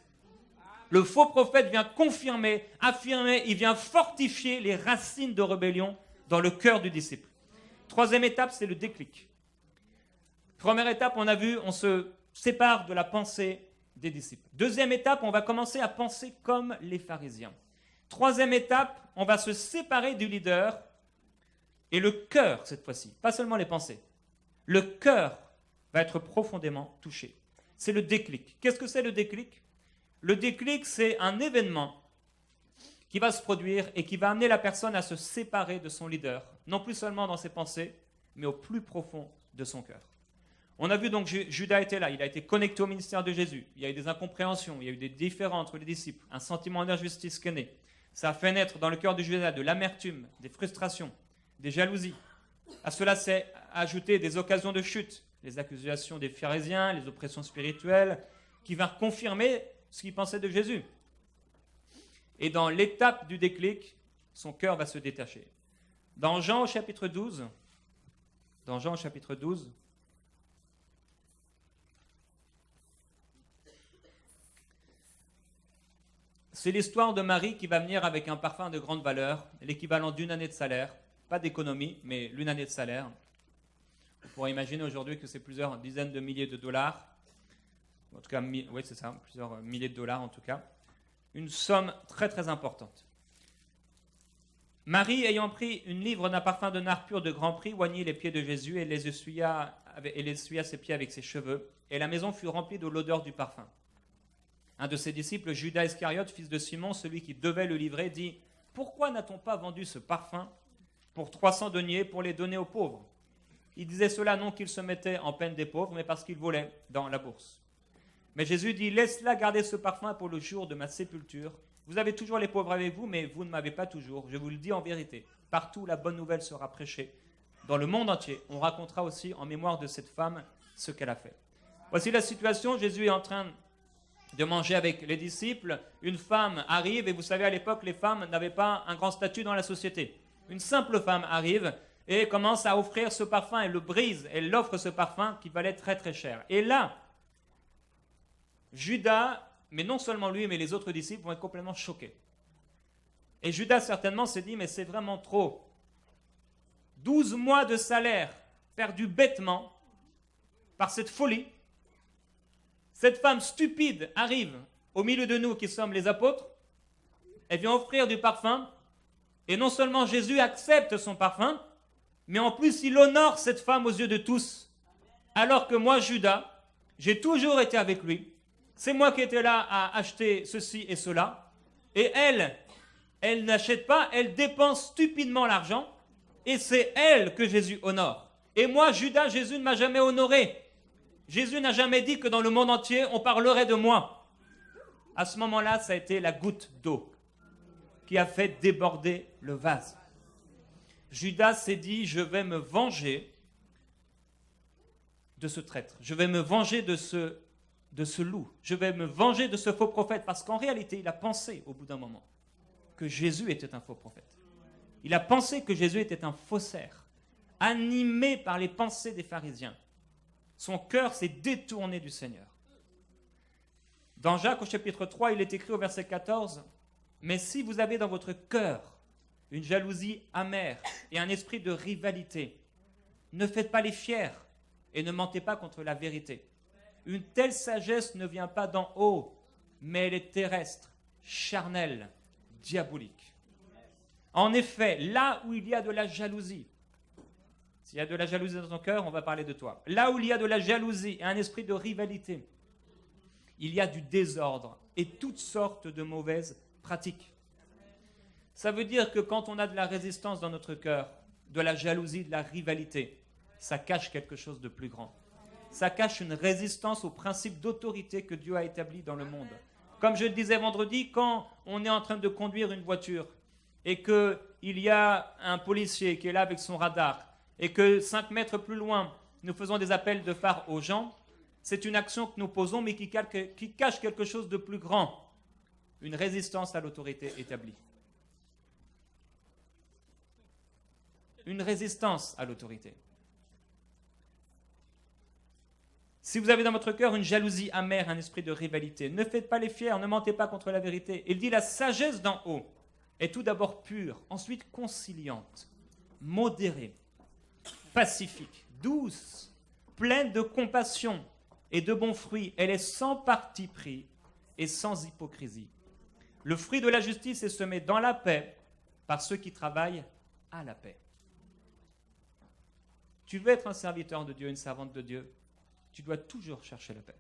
Le faux prophète vient confirmer, affirmer, il vient fortifier les racines de rébellion dans le cœur du disciple. Troisième étape, c'est le déclic. Première étape, on a vu, on se sépare de la pensée des disciples. Deuxième étape, on va commencer à penser comme les pharisiens. Troisième étape, on va se séparer du leader et le cœur, cette fois-ci, pas seulement les pensées. Le cœur va être profondément touché. C'est le déclic. Qu'est-ce que c'est le déclic ? Le déclic, c'est un événement qui va se produire et qui va amener la personne à se séparer de son leader, non plus seulement dans ses pensées, mais au plus profond de son cœur. On a vu donc Judas était là, il a été connecté au ministère de Jésus. Il y a eu des incompréhensions, il y a eu des différends entre les disciples, un sentiment d'injustice qui est né. Ça a fait naître dans le cœur de Judas de l'amertume, des frustrations, des jalousies. À cela s'est ajouté des occasions de chute, les accusations des pharisiens, les oppressions spirituelles, qui vinrent confirmer ce qu'il pensait de Jésus. Et dans l'étape du déclic, son cœur va se détacher. Dans Jean au chapitre 12, c'est l'histoire de Marie qui va venir avec un parfum de grande valeur, l'équivalent d'une année de salaire, pas d'économie, mais une année de salaire. On pourrait imaginer aujourd'hui que c'est plusieurs dizaines de milliers de dollars, en tout cas, oui c'est ça, plusieurs milliers de dollars en tout cas, une somme très très importante. Marie, ayant pris une livre d'un parfum de nard pur de grand prix, oignit les pieds de Jésus et les essuya ses pieds avec ses cheveux, et la maison fut remplie de l'odeur du parfum. Un de ses disciples, Judas Iscariote, fils de Simon, celui qui devait le livrer, dit « Pourquoi n'a-t-on pas vendu ce parfum pour 300 deniers pour les donner aux pauvres ?» Il disait cela non qu'il se mettait en peine des pauvres, mais parce qu'il volait dans la bourse. Mais Jésus dit « Laisse-la garder ce parfum pour le jour de ma sépulture. Vous avez toujours les pauvres avec vous, mais vous ne m'avez pas toujours. Je vous le dis en vérité. Partout, la bonne nouvelle sera prêchée. Dans le monde entier, on racontera aussi en mémoire de cette femme ce qu'elle a fait. » Voici la situation. Jésus est en train de manger avec les disciples. Une femme arrive, et vous savez, à l'époque, les femmes n'avaient pas un grand statut dans la société. Une simple femme arrive et commence à offrir ce parfum. Elle le brise. Elle offre ce parfum qui valait très très cher. Et là, Judas, mais non seulement lui, mais les autres disciples vont être complètement choqués. Et Judas certainement s'est dit, mais c'est vraiment trop. 12 mois de salaire perdu bêtement par cette folie. Cette femme stupide arrive au milieu de nous qui sommes les apôtres. Elle vient offrir du parfum. Et non seulement Jésus accepte son parfum, mais en plus il honore cette femme aux yeux de tous. Alors que moi, Judas, j'ai toujours été avec lui. C'est moi qui étais là à acheter ceci et cela. Et elle n'achète pas, elle dépense stupidement l'argent. Et c'est elle que Jésus honore. Et moi, Judas, Jésus ne m'a jamais honoré. Jésus n'a jamais dit que dans le monde entier, on parlerait de moi. À ce moment-là, ça a été la goutte d'eau qui a fait déborder le vase. Judas s'est dit, je vais me venger de ce traître. Je vais me venger de ce loup. Je vais me venger de ce faux prophète. Parce qu'en réalité, il a pensé au bout d'un moment que Jésus était un faux prophète. Il a pensé que Jésus était un faussaire, animé par les pensées des pharisiens. Son cœur s'est détourné du Seigneur. Dans Jacques au chapitre 3, il est écrit au verset 14, « Mais si vous avez dans votre cœur une jalousie amère et un esprit de rivalité, ne faites pas les fiers et ne mentez pas contre la vérité. Une telle sagesse ne vient pas d'en haut, mais elle est terrestre, charnelle, diabolique. » En effet, là où il y a de la jalousie, s'il y a de la jalousie dans ton cœur, on va parler de toi. Là où il y a de la jalousie et un esprit de rivalité, il y a du désordre et toutes sortes de mauvaises pratiques. Ça veut dire que quand on a de la résistance dans notre cœur, de la jalousie, de la rivalité, ça cache quelque chose de plus grand. Ça cache une résistance au principe d'autorité que Dieu a établi dans le monde. Comme je le disais vendredi, quand on est en train de conduire une voiture et qu'il y a un policier qui est là avec son radar et que 5 mètres plus loin, nous faisons des appels de phare aux gens, c'est une action que nous posons mais qui cache quelque chose de plus grand, une résistance à l'autorité établie. Une résistance à l'autorité. Si vous avez dans votre cœur une jalousie amère, un esprit de rivalité, ne faites pas les fiers, ne mentez pas contre la vérité. Il dit la sagesse d'en haut est tout d'abord pure, ensuite conciliante, modérée, pacifique, douce, pleine de compassion et de bons fruits. Elle est sans parti pris et sans hypocrisie. Le fruit de la justice est semé dans la paix par ceux qui travaillent à la paix. Tu veux être un serviteur de Dieu, une servante de Dieu, tu dois toujours chercher la paix.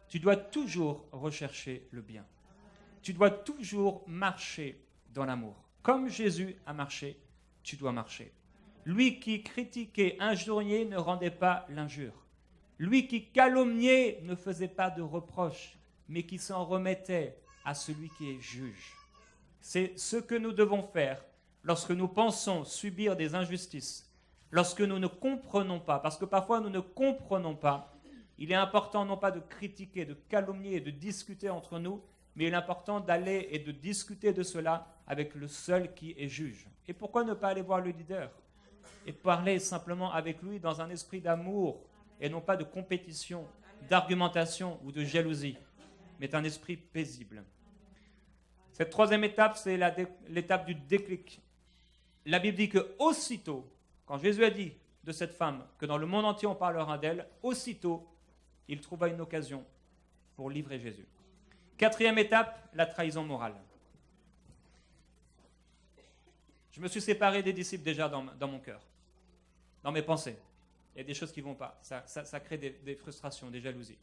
Tu dois toujours rechercher le bien. Tu dois toujours marcher dans l'amour. Comme Jésus a marché, tu dois marcher. Lui qui critiquait, injuriait, ne rendait pas l'injure. Lui qui calomniait ne faisait pas de reproches, mais qui s'en remettait à celui qui est juge. C'est ce que nous devons faire lorsque nous pensons subir des injustices, lorsque nous ne comprenons pas, parce que parfois nous ne comprenons pas. Il est important non pas de critiquer, de calomnier et de discuter entre nous, mais il est important d'aller et de discuter de cela avec le seul qui est juge. Et pourquoi ne pas aller voir le leader et parler simplement avec lui dans un esprit d'amour et non pas de compétition, d'argumentation ou de jalousie, mais un esprit paisible. Cette troisième étape, c'est l'étape du déclic. La Bible dit que aussitôt, quand Jésus a dit de cette femme que dans le monde entier on parlera d'elle, aussitôt, il trouva une occasion pour livrer Jésus. Quatrième étape, la trahison morale. Je me suis séparé des disciples déjà dans mon cœur, dans mes pensées. Il y a des choses qui ne vont pas. Ça crée des frustrations, des jalousies.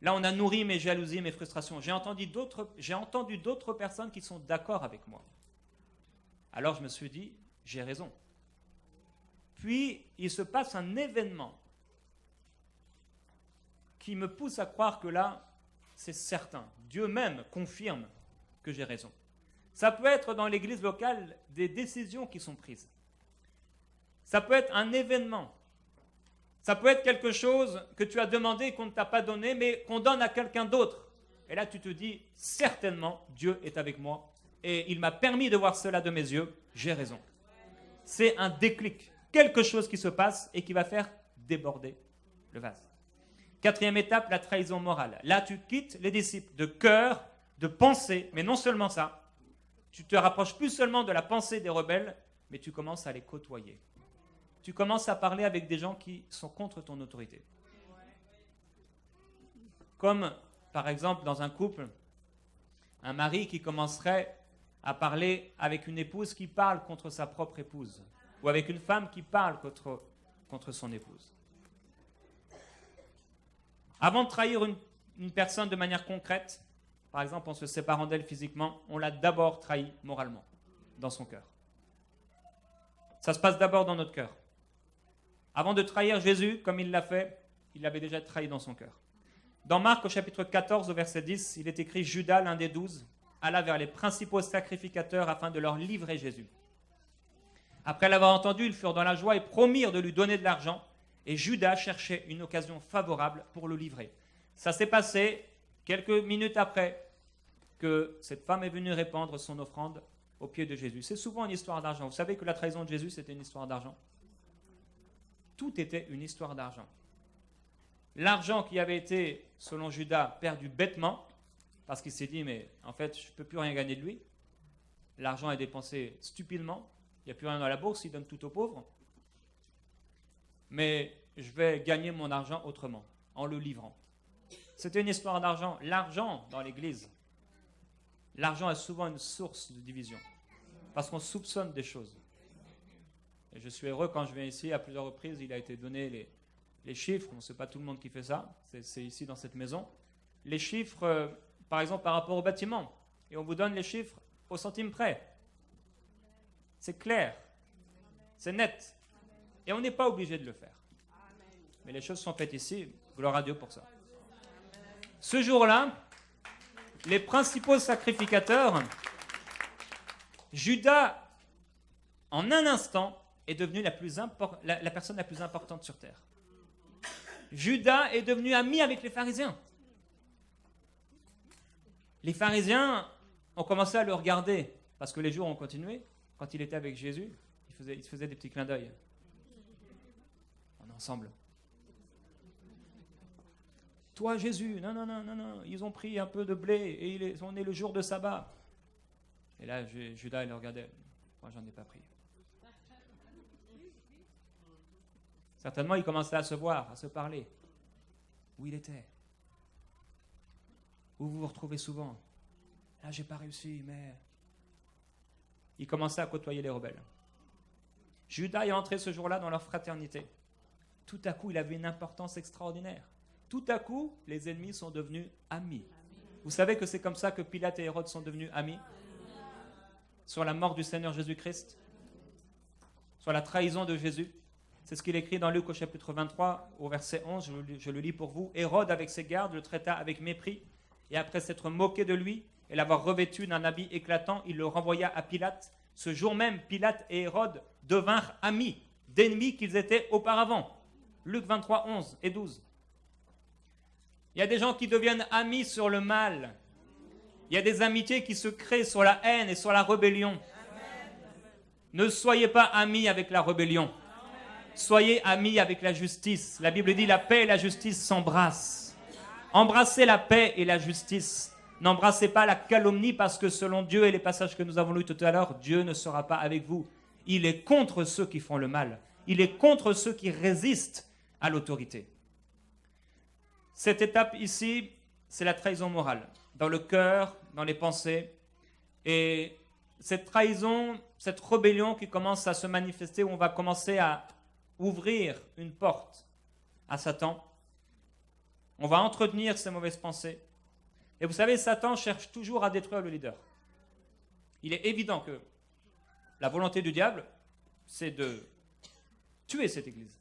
Là, on a nourri mes jalousies, mes frustrations. J'ai entendu d'autres personnes qui sont d'accord avec moi. Alors je me suis dit, j'ai raison. Puis, il se passe un événement qui me pousse à croire que là, c'est certain. Dieu même confirme que j'ai raison. Ça peut être dans l'église locale des décisions qui sont prises. Ça peut être un événement. Ça peut être quelque chose que tu as demandé et qu'on ne t'a pas donné, mais qu'on donne à quelqu'un d'autre. Et là, tu te dis, certainement, Dieu est avec moi. Et il m'a permis de voir cela de mes yeux. J'ai raison. C'est un déclic. Quelque chose qui se passe et qui va faire déborder le vase. Quatrième étape, la trahison morale. Là, tu quittes les disciples de cœur, de pensée, mais non seulement ça. Tu te rapproches plus seulement de la pensée des rebelles, mais tu commences à les côtoyer. Tu commences à parler avec des gens qui sont contre ton autorité. Comme, par exemple, dans un couple, un mari qui commencerait à parler avec une épouse qui parle contre sa propre épouse, ou avec une femme qui parle contre son épouse. Avant de trahir une personne de manière concrète, par exemple en se séparant d'elle physiquement, on l'a d'abord trahi moralement, dans son cœur. Ça se passe d'abord dans notre cœur. Avant de trahir Jésus, comme il l'a fait, il l'avait déjà trahi dans son cœur. Dans Marc, au chapitre 14, au verset 10, il est écrit « Judas, l'un des 12, alla vers les principaux sacrificateurs afin de leur livrer Jésus. Après l'avoir entendu, ils furent dans la joie et promirent de lui donner de l'argent. Et Judas cherchait une occasion favorable pour le livrer. » Ça s'est passé quelques minutes après que cette femme est venue répandre son offrande aux pieds de Jésus. C'est souvent une histoire d'argent. Vous savez que la trahison de Jésus, c'était une histoire d'argent. Tout était une histoire d'argent. L'argent qui avait été, selon Judas, perdu bêtement, parce qu'il s'est dit, mais en fait, je ne peux plus rien gagner de lui. L'argent est dépensé stupidement. Il n'y a plus rien dans la bourse, il donne tout aux pauvres. Mais je vais gagner mon argent autrement, en le livrant. C'était une histoire d'argent. L'argent dans l'Église, l'argent est souvent une source de division, parce qu'on soupçonne des choses. Et je suis heureux quand je viens ici, à plusieurs reprises, il a été donné les chiffres. Ce n'est pas tout le monde qui fait ça, c'est ici dans cette maison. Les chiffres, par exemple, par rapport au bâtiment. Et on vous donne les chiffres au centime près. C'est clair, c'est net. Et on n'est pas obligé de le faire. Mais les choses sont faites ici, gloire à Dieu pour ça. Ce jour-là, les principaux sacrificateurs, Judas, en un instant, est devenu la personne la plus importante sur terre. Judas est devenu ami avec les pharisiens. Les pharisiens ont commencé à le regarder, parce que les jours ont continué. Quand il était avec Jésus, il se faisait des petits clins d'œil. On est ensemble. Toi, Jésus, non, ils ont pris un peu de blé et on est le jour de sabbat. Et là, Judas, il le regardait. Moi, j'en ai pas pris. Certainement, il commençait à se voir, à se parler. Où il était. Où vous vous retrouvez souvent. Là, j'ai pas réussi, mais... Il commençait à côtoyer les rebelles. Judas est entré ce jour-là dans leur fraternité. Tout à coup, il avait une importance extraordinaire. Tout à coup, les ennemis sont devenus amis. Vous savez que c'est comme ça que Pilate et Hérode sont devenus amis? Sur la mort du Seigneur Jésus-Christ. sur la trahison de Jésus. C'est ce qu'il écrit dans Luc au chapitre 23, au verset 11, je le lis pour vous. Hérode, avec ses gardes, le traita avec mépris, et après s'être moqué de lui et l'avoir revêtu d'un habit éclatant, il le renvoya à Pilate. Ce jour même, Pilate et Hérode devinrent amis, d'ennemis qu'ils étaient auparavant. Luc 23, 11 et 12. Il y a des gens qui deviennent amis sur le mal. Il y a des amitiés qui se créent sur la haine et sur la rébellion. Ne soyez pas amis avec la rébellion. Soyez amis avec la justice. La Bible dit la paix et la justice s'embrassent. Embrassez la paix et la justice. N'embrassez pas la calomnie parce que selon Dieu et les passages que nous avons lus tout à l'heure, Dieu ne sera pas avec vous. Il est contre ceux qui font le mal. Il est contre ceux qui résistent à l'autorité. Cette étape ici, c'est la trahison morale. Dans le cœur, dans les pensées. Et cette trahison, cette rébellion qui commence à se manifester, où on va commencer à ouvrir une porte à Satan. On va entretenir ces mauvaises pensées. Et vous savez, Satan cherche toujours à détruire le leader. Il est évident que la volonté du diable, c'est de tuer cette église.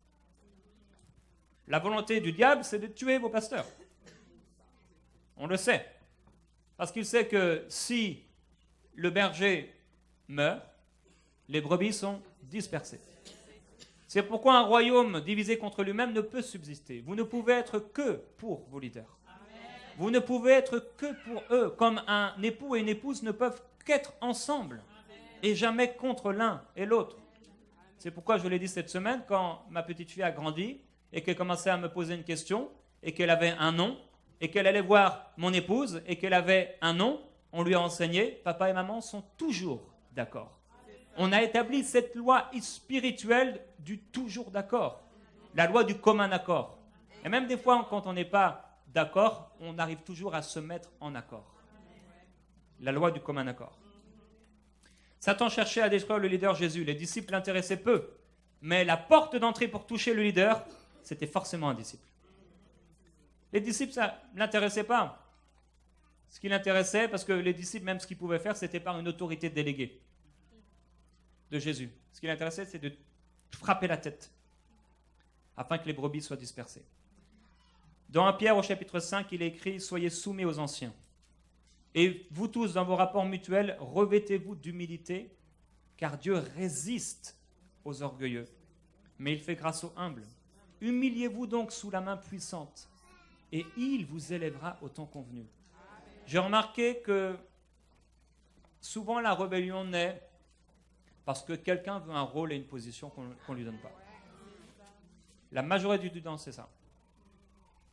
La volonté du diable, c'est de tuer vos pasteurs. On le sait. Parce qu'il sait que si le berger meurt, les brebis sont dispersées. C'est pourquoi un royaume divisé contre lui-même ne peut subsister. Vous ne pouvez être que pour vos leaders. Vous ne pouvez être que pour eux, comme un époux et une épouse ne peuvent qu'être ensemble et jamais contre l'un et l'autre. C'est pourquoi je l'ai dit cette semaine, quand ma petite fille a grandi et qu'elle commençait à me poser une question et qu'elle avait un nom et qu'elle allait voir mon épouse et qu'elle avait un nom, on lui a enseigné, papa et maman sont toujours d'accord. On a établi cette loi spirituelle du toujours d'accord, la loi du commun accord. Et même des fois, quand on n'est pas d'accord, on arrive toujours à se mettre en accord. La loi du commun accord. Satan cherchait à détruire le leader Jésus. Les disciples l'intéressaient peu. Mais la porte d'entrée pour toucher le leader, c'était forcément un disciple. Les disciples, ça ne l'intéressait pas. Ce qui l'intéressait, parce que les disciples, même ce qu'ils pouvaient faire, c'était par une autorité déléguée de Jésus. Ce qui l'intéressait, c'est de frapper la tête, afin que les brebis soient dispersées. Dans 1 Pierre au chapitre 5, il est écrit « Soyez soumis aux anciens. Et vous tous, dans vos rapports mutuels, revêtez-vous d'humilité, car Dieu résiste aux orgueilleux, mais il fait grâce aux humbles. Humiliez-vous donc sous la main puissante, et il vous élèvera au temps convenu. » J'ai remarqué que souvent la rébellion naît parce que quelqu'un veut un rôle et une position qu'on ne lui donne pas. La majorité du temps, c'est ça.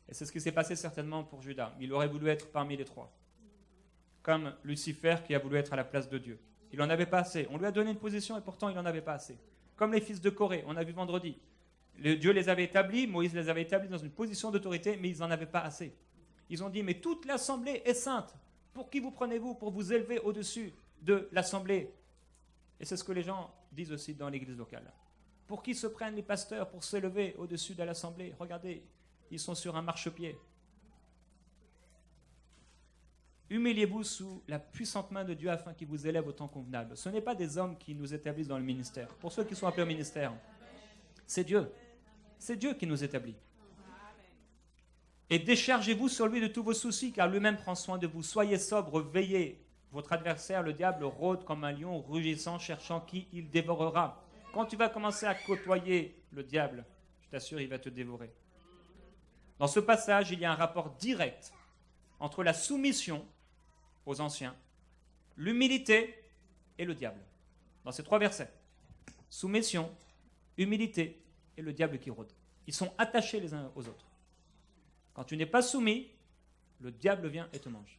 Et c'est ce qui s'est passé certainement pour Judas. Il aurait voulu être parmi les trois. Comme Lucifer qui a voulu être à la place de Dieu. Il n'en avait pas assez. On lui a donné une position et pourtant il n'en avait pas assez. Comme les fils de Corée, on a vu vendredi. Dieu les avait établis, Moïse les avait établis dans une position d'autorité, mais ils n'en avaient pas assez. Ils ont dit, mais toute l'assemblée est sainte. Pour qui vous prenez-vous pour vous élever au-dessus de l'assemblée? Et c'est ce que les gens disent aussi dans l'église locale. Pour qui se prennent les pasteurs pour s'élever au-dessus de l'assemblée? Regardez, ils sont sur un marchepied. Humiliez-vous sous la puissante main de Dieu afin qu'il vous élève au temps convenable. Ce n'est pas des hommes qui nous établissent dans le ministère. Pour ceux qui sont appelés au ministère, c'est Dieu. C'est Dieu qui nous établit. Et déchargez-vous sur lui de tous vos soucis, car lui-même prend soin de vous. Soyez sobres, veillez. Votre adversaire, le diable, rôde comme un lion rugissant, cherchant qui il dévorera. Quand tu vas commencer à côtoyer le diable, je t'assure, il va te dévorer. Dans ce passage, il y a un rapport direct entre la soumission aux anciens, l'humilité et le diable. Dans ces trois versets. Soumission, humilité et le diable qui rôde. Ils sont attachés les uns aux autres. Quand tu n'es pas soumis, le diable vient et te mange.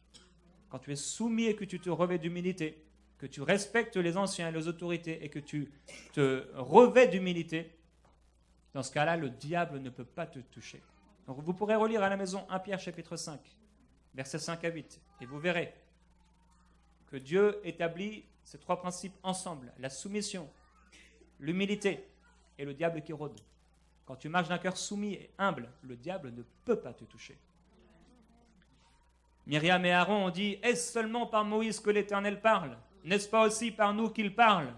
Quand tu es soumis et que tu te revêts d'humilité, que tu respectes les anciens et les autorités et que tu te revêts d'humilité, dans ce cas-là, le diable ne peut pas te toucher. Donc vous pourrez relire à la maison 1 Pierre chapitre 5, versets 5 à 8, et vous verrez que Dieu établit ces trois principes ensemble, la soumission, l'humilité et le diable qui rôde. Quand tu marches d'un cœur soumis et humble, le diable ne peut pas te toucher. Myriam et Aaron ont dit « Est-ce seulement par Moïse que l'Éternel parle? N'est-ce pas aussi par nous qu'il parle ?»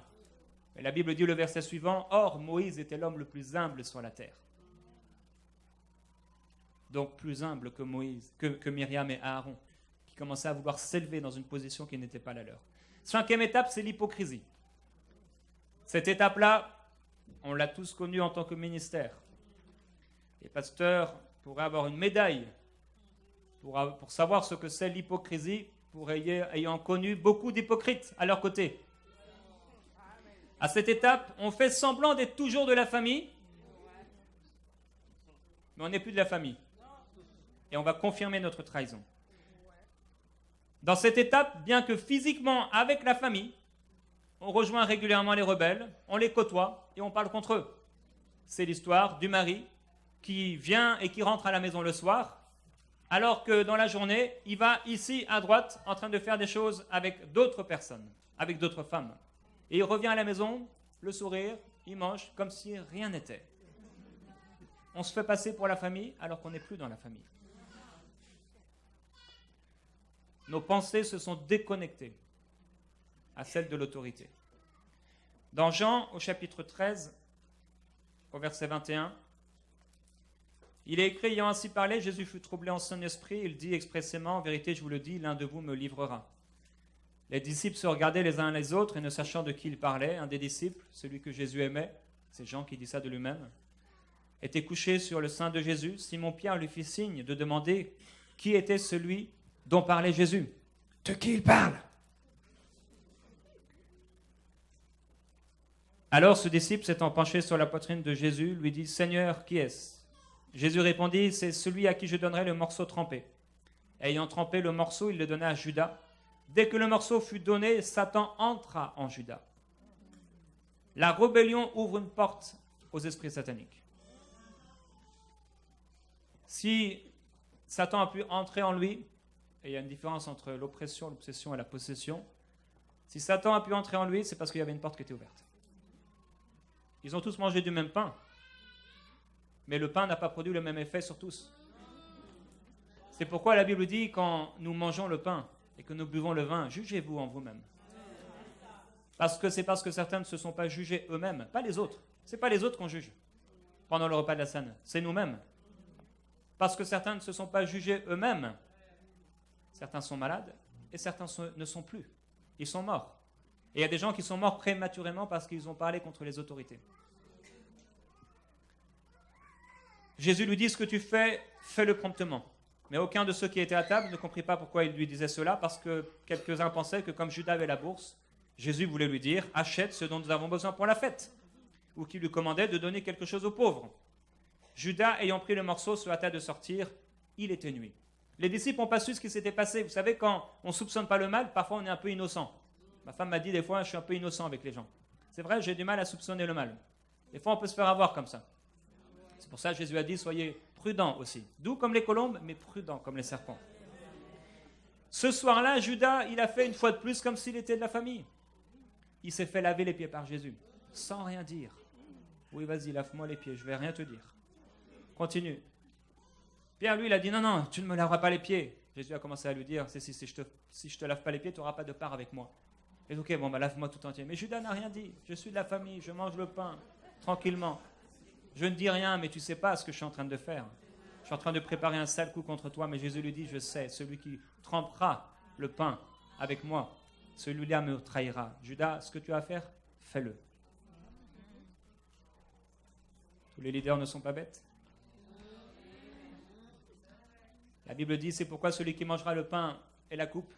Et la Bible dit le verset suivant, « Or, Moïse était l'homme le plus humble sur la terre. » Donc plus humble que Moïse, que Myriam et Aaron, qui commençaient à vouloir s'élever dans une position qui n'était pas la leur. 5e étape, c'est l'hypocrisie. Cette étape-là, on l'a tous connue en tant que ministère. Les pasteurs pourraient avoir une médaille pour savoir ce que c'est l'hypocrisie, pour ayant connu beaucoup d'hypocrites à leur côté. À cette étape, on fait semblant d'être toujours de la famille, mais on n'est plus de la famille. Et on va confirmer notre trahison. Dans cette étape, bien que physiquement avec la famille, on rejoint régulièrement les rebelles, on les côtoie et on parle contre eux. C'est l'histoire du mari qui vient et qui rentre à la maison le soir, alors que dans la journée, il va ici à droite en train de faire des choses avec d'autres personnes, avec d'autres femmes. Et il revient à la maison, le sourire, il mange comme si rien n'était. On se fait passer pour la famille alors qu'on n'est plus dans la famille. Nos pensées se sont déconnectées à celles de l'autorité. Dans Jean, au chapitre 13, au verset 21, il est écrit, ayant ainsi parlé, Jésus fut troublé en son esprit, il dit expressément, en vérité, je vous le dis, l'un de vous me livrera. Les disciples se regardaient les uns les autres et ne sachant de qui il parlait, un des disciples, celui que Jésus aimait, c'est Jean qui dit ça de lui-même, était couché sur le sein de Jésus. Simon-Pierre lui fit signe de demander qui était celui dont parlait Jésus. De qui il parle? Alors ce disciple, s'étant penché sur la poitrine de Jésus, lui dit, Seigneur, qui est-ce? Jésus répondit, c'est celui à qui je donnerai le morceau trempé. Ayant trempé le morceau, il le donna à Judas. Dès que le morceau fut donné, Satan entra en Judas. La rébellion ouvre une porte aux esprits sataniques. Si Satan a pu entrer en lui, et il y a une différence entre l'oppression, l'obsession et la possession, si Satan a pu entrer en lui, c'est parce qu'il y avait une porte qui était ouverte. Ils ont tous mangé du même pain, mais le pain n'a pas produit le même effet sur tous. C'est pourquoi la Bible dit, quand nous mangeons le pain et que nous buvons le vin, jugez-vous en vous-même. Parce que certains ne se sont pas jugés eux-mêmes, pas les autres. Ce n'est pas les autres qu'on juge pendant le repas de la scène, c'est nous-mêmes. Parce que certains ne se sont pas jugés eux-mêmes. Certains sont malades et certains ne sont plus. Ils sont morts. Et il y a des gens qui sont morts prématurément parce qu'ils ont parlé contre les autorités. Jésus lui dit, ce que tu fais, fais-le promptement. Mais aucun de ceux qui étaient à table ne comprit pas pourquoi il lui disait cela, parce que quelques-uns pensaient que comme Judas avait la bourse, Jésus voulait lui dire, achète ce dont nous avons besoin pour la fête, ou qu'il lui commandait de donner quelque chose aux pauvres. Judas, ayant pris le morceau, se hâta de sortir, il était nuit. Les disciples n'ont pas su ce qui s'était passé. Vous savez, quand on ne soupçonne pas le mal, parfois on est un peu innocent. Ma femme m'a dit des fois, je suis un peu innocent avec les gens. C'est vrai, j'ai du mal à soupçonner le mal. Des fois, on peut se faire avoir comme ça. C'est pour ça que Jésus a dit, soyez prudents aussi. Doux comme les colombes, mais prudents comme les serpents. Ce soir-là, Judas, il a fait une fois de plus comme s'il était de la famille. Il s'est fait laver les pieds par Jésus, sans rien dire. Oui, vas-y, lave-moi les pieds, je ne vais rien te dire. Continue. Pierre, lui, il a dit, non, non, tu ne me laveras pas les pieds. Jésus a commencé à lui dire, si je te lave pas les pieds, tu n'auras pas de part avec moi. Et ok, bon, bah, lave-moi tout entier. Mais Judas n'a rien dit. Je suis de la famille, je mange le pain, tranquillement. Je ne dis rien, mais tu ne sais pas ce que je suis en train de faire. Je suis en train de préparer un sale coup contre toi, mais Jésus lui dit, je sais, celui qui trempera le pain avec moi, celui-là me trahira. Judas, ce que tu as à faire, fais-le. Tous les leaders ne sont pas bêtes. La Bible dit, c'est pourquoi celui qui mangera le pain et la coupe,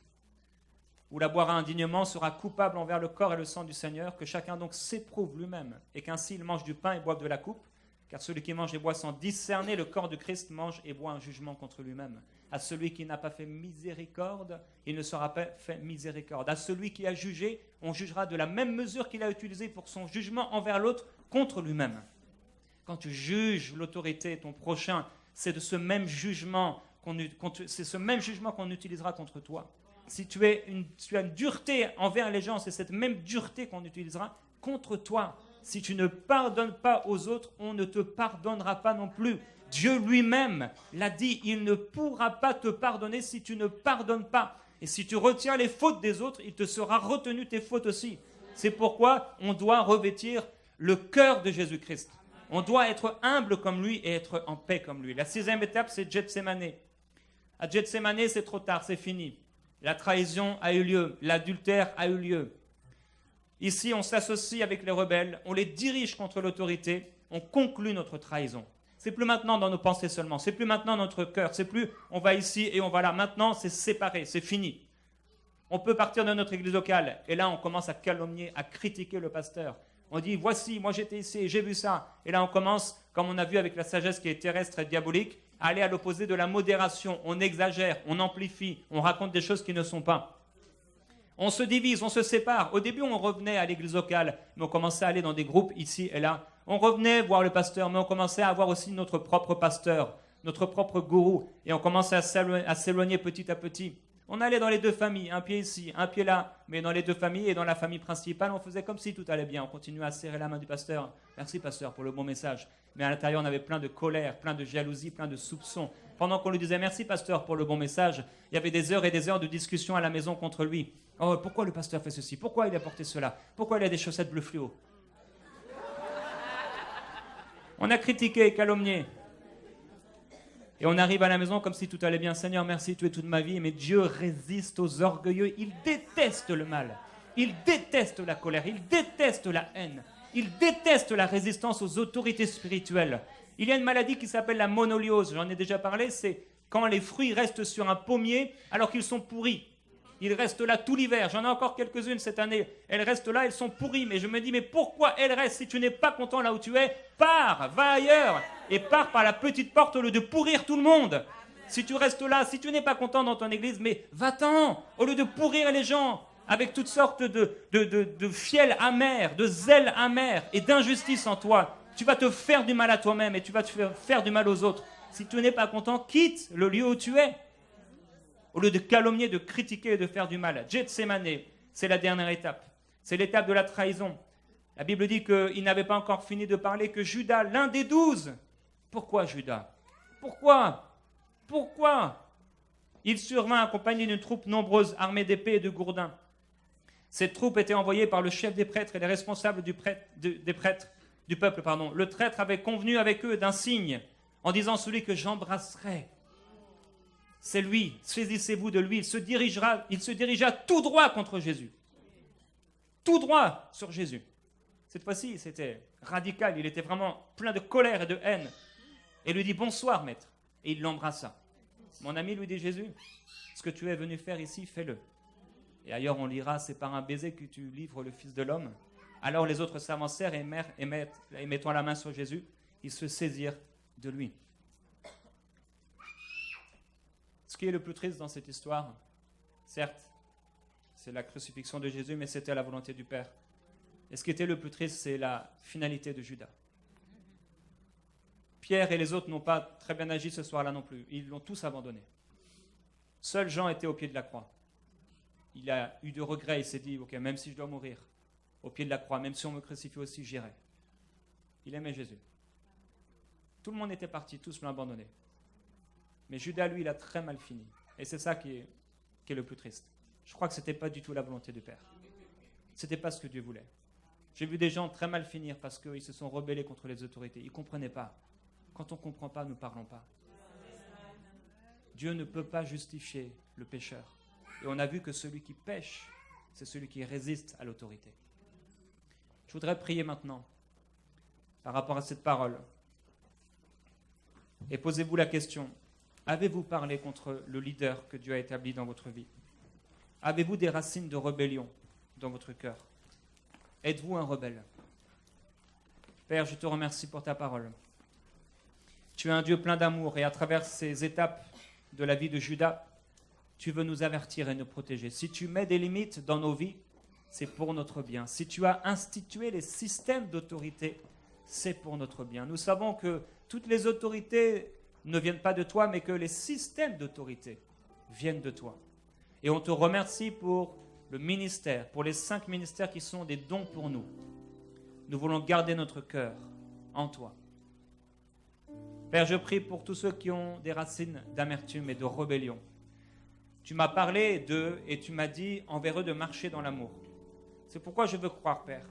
ou la boira indignement, sera coupable envers le corps et le sang du Seigneur, que chacun donc s'éprouve lui-même, et qu'ainsi il mange du pain et boive de la coupe, car celui qui mange et boit sans discerner le corps de Christ mange et boit un jugement contre lui-même. À celui qui n'a pas fait miséricorde, il ne sera pas fait miséricorde. À celui qui a jugé, on jugera de la même mesure qu'il a utilisée pour son jugement envers l'autre contre lui-même. Quand tu juges l'autorité, ton prochain, c'est de ce même jugement c'est ce même jugement qu'on utilisera contre toi. Si tu as une dureté envers les gens, c'est cette même dureté qu'on utilisera contre toi. Si tu ne pardonnes pas aux autres, on ne te pardonnera pas non plus. Dieu lui-même l'a dit, il ne pourra pas te pardonner si tu ne pardonnes pas. Et si tu retiens les fautes des autres, il te sera retenu tes fautes aussi. C'est pourquoi on doit revêtir le cœur de Jésus-Christ. On doit être humble comme lui et être en paix comme lui. La 6e étape, c'est Gethsémané. À Gethsémané, c'est trop tard, c'est fini. La trahison a eu lieu, l'adultère a eu lieu. Ici, on s'associe avec les rebelles, on les dirige contre l'autorité, on conclut notre trahison. C'est plus maintenant dans nos pensées seulement, c'est plus maintenant dans notre cœur, c'est plus on va ici et on va là. Maintenant, c'est séparé, c'est fini. On peut partir de notre église locale et là, on commence à calomnier, à critiquer le pasteur. On dit, voici, moi j'étais ici, j'ai vu ça. Et là, on commence, comme on a vu avec la sagesse qui est terrestre et diabolique, à aller à l'opposé de la modération. On exagère, on amplifie, on raconte des choses qui ne sont pas. On se divise, on se sépare. Au début, on revenait à l'église locale, mais on commençait à aller dans des groupes ici et là. On revenait voir le pasteur, mais on commençait à avoir aussi notre propre pasteur, notre propre gourou. Et on commençait à s'éloigner petit à petit. On allait dans les deux familles, un pied ici, un pied là, mais dans les deux familles et dans la famille principale, on faisait comme si tout allait bien. On continuait à serrer la main du pasteur. Merci pasteur pour le bon message. Mais à l'intérieur, on avait plein de colère, plein de jalousie, plein de soupçons. Pendant qu'on lui disait merci pasteur pour le bon message, il y avait des heures et des heures de discussion à la maison contre lui. Oh, pourquoi le pasteur fait ceci? Pourquoi il a porté cela? Pourquoi il a des chaussettes bleu fluo? On a critiqué et calomnié. Et on arrive à la maison comme si tout allait bien. Seigneur, merci, tu es toute ma vie. Mais Dieu résiste aux orgueilleux. Il déteste le mal. Il déteste la colère. Il déteste la haine. Il déteste la résistance aux autorités spirituelles. Il y a une maladie qui s'appelle la monoliose. J'en ai déjà parlé. C'est quand les fruits restent sur un pommier alors qu'ils sont pourris. Ils restent là tout l'hiver. J'en ai encore quelques-unes cette année. Elles restent là, elles sont pourries. Mais je me dis, mais pourquoi elles restent? Si tu n'es pas content là où tu es, pars, va ailleurs. Et pars par la petite porte au lieu de pourrir tout le monde. Si tu restes là, si tu n'es pas content dans ton église, mais va-t'en. Au lieu de pourrir les gens avec toutes sortes de fiel amer, de zèle amer et d'injustice en toi, tu vas te faire du mal à toi-même et tu vas te faire du mal aux autres. Si tu n'es pas content, quitte le lieu où tu es. Au lieu de calomnier, de critiquer et de faire du mal. Gethsémané, c'est la dernière étape. C'est l'étape de la trahison. La Bible dit qu'il n'avait pas encore fini de parler que Judas, l'un des 12. Pourquoi Judas? Pourquoi? Il survint accompagné d'une troupe nombreuse, armée d'épées et de gourdins. Cette troupe était envoyée par le chef des prêtres et les responsables du peuple. Le traître avait convenu avec eux d'un signe, en disant celui que j'embrasserai. C'est lui, saisissez-vous de lui, il se dirigea tout droit contre Jésus. Tout droit sur Jésus. Cette fois-ci, c'était radical, il était vraiment plein de colère et de haine. Et lui dit, bonsoir maître. Et il l'embrassa. Mon ami lui dit, Jésus, ce que tu es venu faire ici, fais-le. Et ailleurs on lira, c'est par un baiser que tu livres le Fils de l'homme. Alors les autres s'avancèrent et mettant la main sur Jésus, ils se saisirent de lui. Ce qui est le plus triste dans cette histoire, certes, c'est la crucifixion de Jésus, mais c'était la volonté du Père. Et ce qui était le plus triste, c'est la finalité de Judas. Pierre et les autres n'ont pas très bien agi ce soir-là non plus. Ils l'ont tous abandonné. Seul Jean était au pied de la croix. Il a eu de regrets, il s'est dit, ok, même si je dois mourir au pied de la croix, même si on me crucifie aussi, j'irai. Il aimait Jésus. Tout le monde était parti, tous l'ont abandonné. Mais Judas, lui, il a très mal fini. Et c'est ça qui est le plus triste. Je crois que ce n'était pas du tout la volonté du Père. Ce n'était pas ce que Dieu voulait. J'ai vu des gens très mal finir parce qu'ils se sont rebellés contre les autorités. Ils ne comprenaient pas. Quand on ne comprend pas, nous ne parlons pas. Dieu ne peut pas justifier le pécheur. Et on a vu que celui qui pêche, c'est celui qui résiste à l'autorité. Je voudrais prier maintenant par rapport à cette parole. Et posez-vous la question. Avez-vous parlé contre le leader que Dieu a établi dans votre vie? Avez-vous des racines de rébellion dans votre cœur? Êtes-vous un rebelle? Père, je te remercie pour ta parole. Tu es un Dieu plein d'amour et à travers ces étapes de la vie de Judas, tu veux nous avertir et nous protéger. Si tu mets des limites dans nos vies, c'est pour notre bien. Si tu as institué les systèmes d'autorité, c'est pour notre bien. Nous savons que toutes les autorités ne viennent pas de toi, mais que les systèmes d'autorité viennent de toi. Et on te remercie pour le ministère, pour les 5 ministères qui sont des dons pour nous. Nous voulons garder notre cœur en toi. Père, je prie pour tous ceux qui ont des racines d'amertume et de rébellion. Tu m'as parlé d'eux et tu m'as dit envers eux de marcher dans l'amour. C'est pourquoi je veux croire, Père,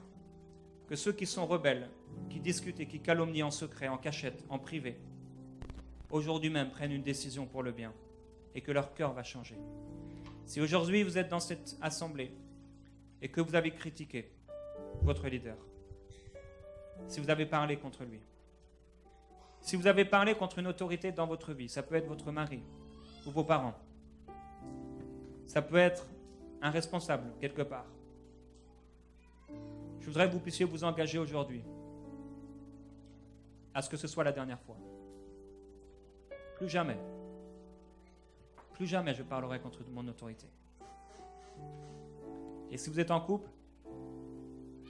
que ceux qui sont rebelles, qui discutent et qui calomnient en secret, en cachette, en privé, aujourd'hui même prennent une décision pour le bien et que leur cœur va changer. Si aujourd'hui vous êtes dans cette assemblée et que vous avez critiqué votre leader, si vous avez parlé contre lui, si vous avez parlé contre une autorité dans votre vie, ça peut être votre mari ou vos parents, ça peut être un responsable quelque part. Je voudrais que vous puissiez vous engager aujourd'hui à ce que ce soit la dernière fois. Plus jamais je parlerai contre mon autorité. Et si vous êtes en couple,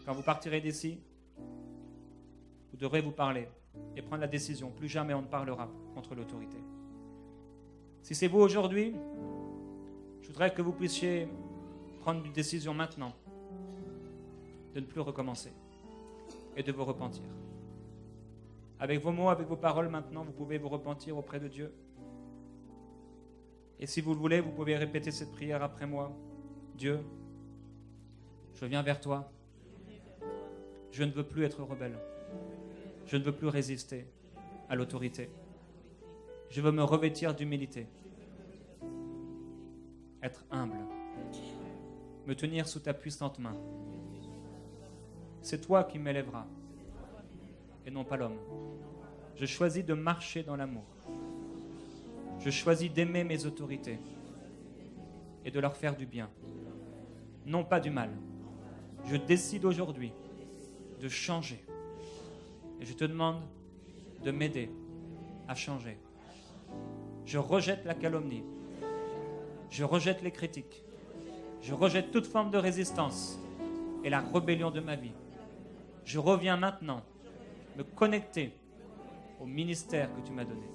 quand vous partirez d'ici, vous devrez vous parler et prendre la décision. Plus jamais on ne parlera contre l'autorité. Si c'est vous aujourd'hui, je voudrais que vous puissiez prendre une décision maintenant de ne plus recommencer et de vous repentir. Avec vos mots, avec vos paroles maintenant, vous pouvez vous repentir auprès de Dieu. Et si vous le voulez, vous pouvez répéter cette prière après moi. Dieu, je viens vers toi. Je ne veux plus être rebelle. Je ne veux plus résister à l'autorité. Je veux me revêtir d'humilité. Être humble. Me tenir sous ta puissante main. C'est toi qui m'élèveras et non pas l'homme. Je choisis de marcher dans l'amour. Je choisis d'aimer mes autorités et de leur faire du bien, non pas du mal. Je décide aujourd'hui de changer et je te demande de m'aider à changer. Je rejette la calomnie, je rejette les critiques, je rejette toute forme de résistance et la rébellion de ma vie. Je reviens maintenant me connecter au ministère que tu m'as donné.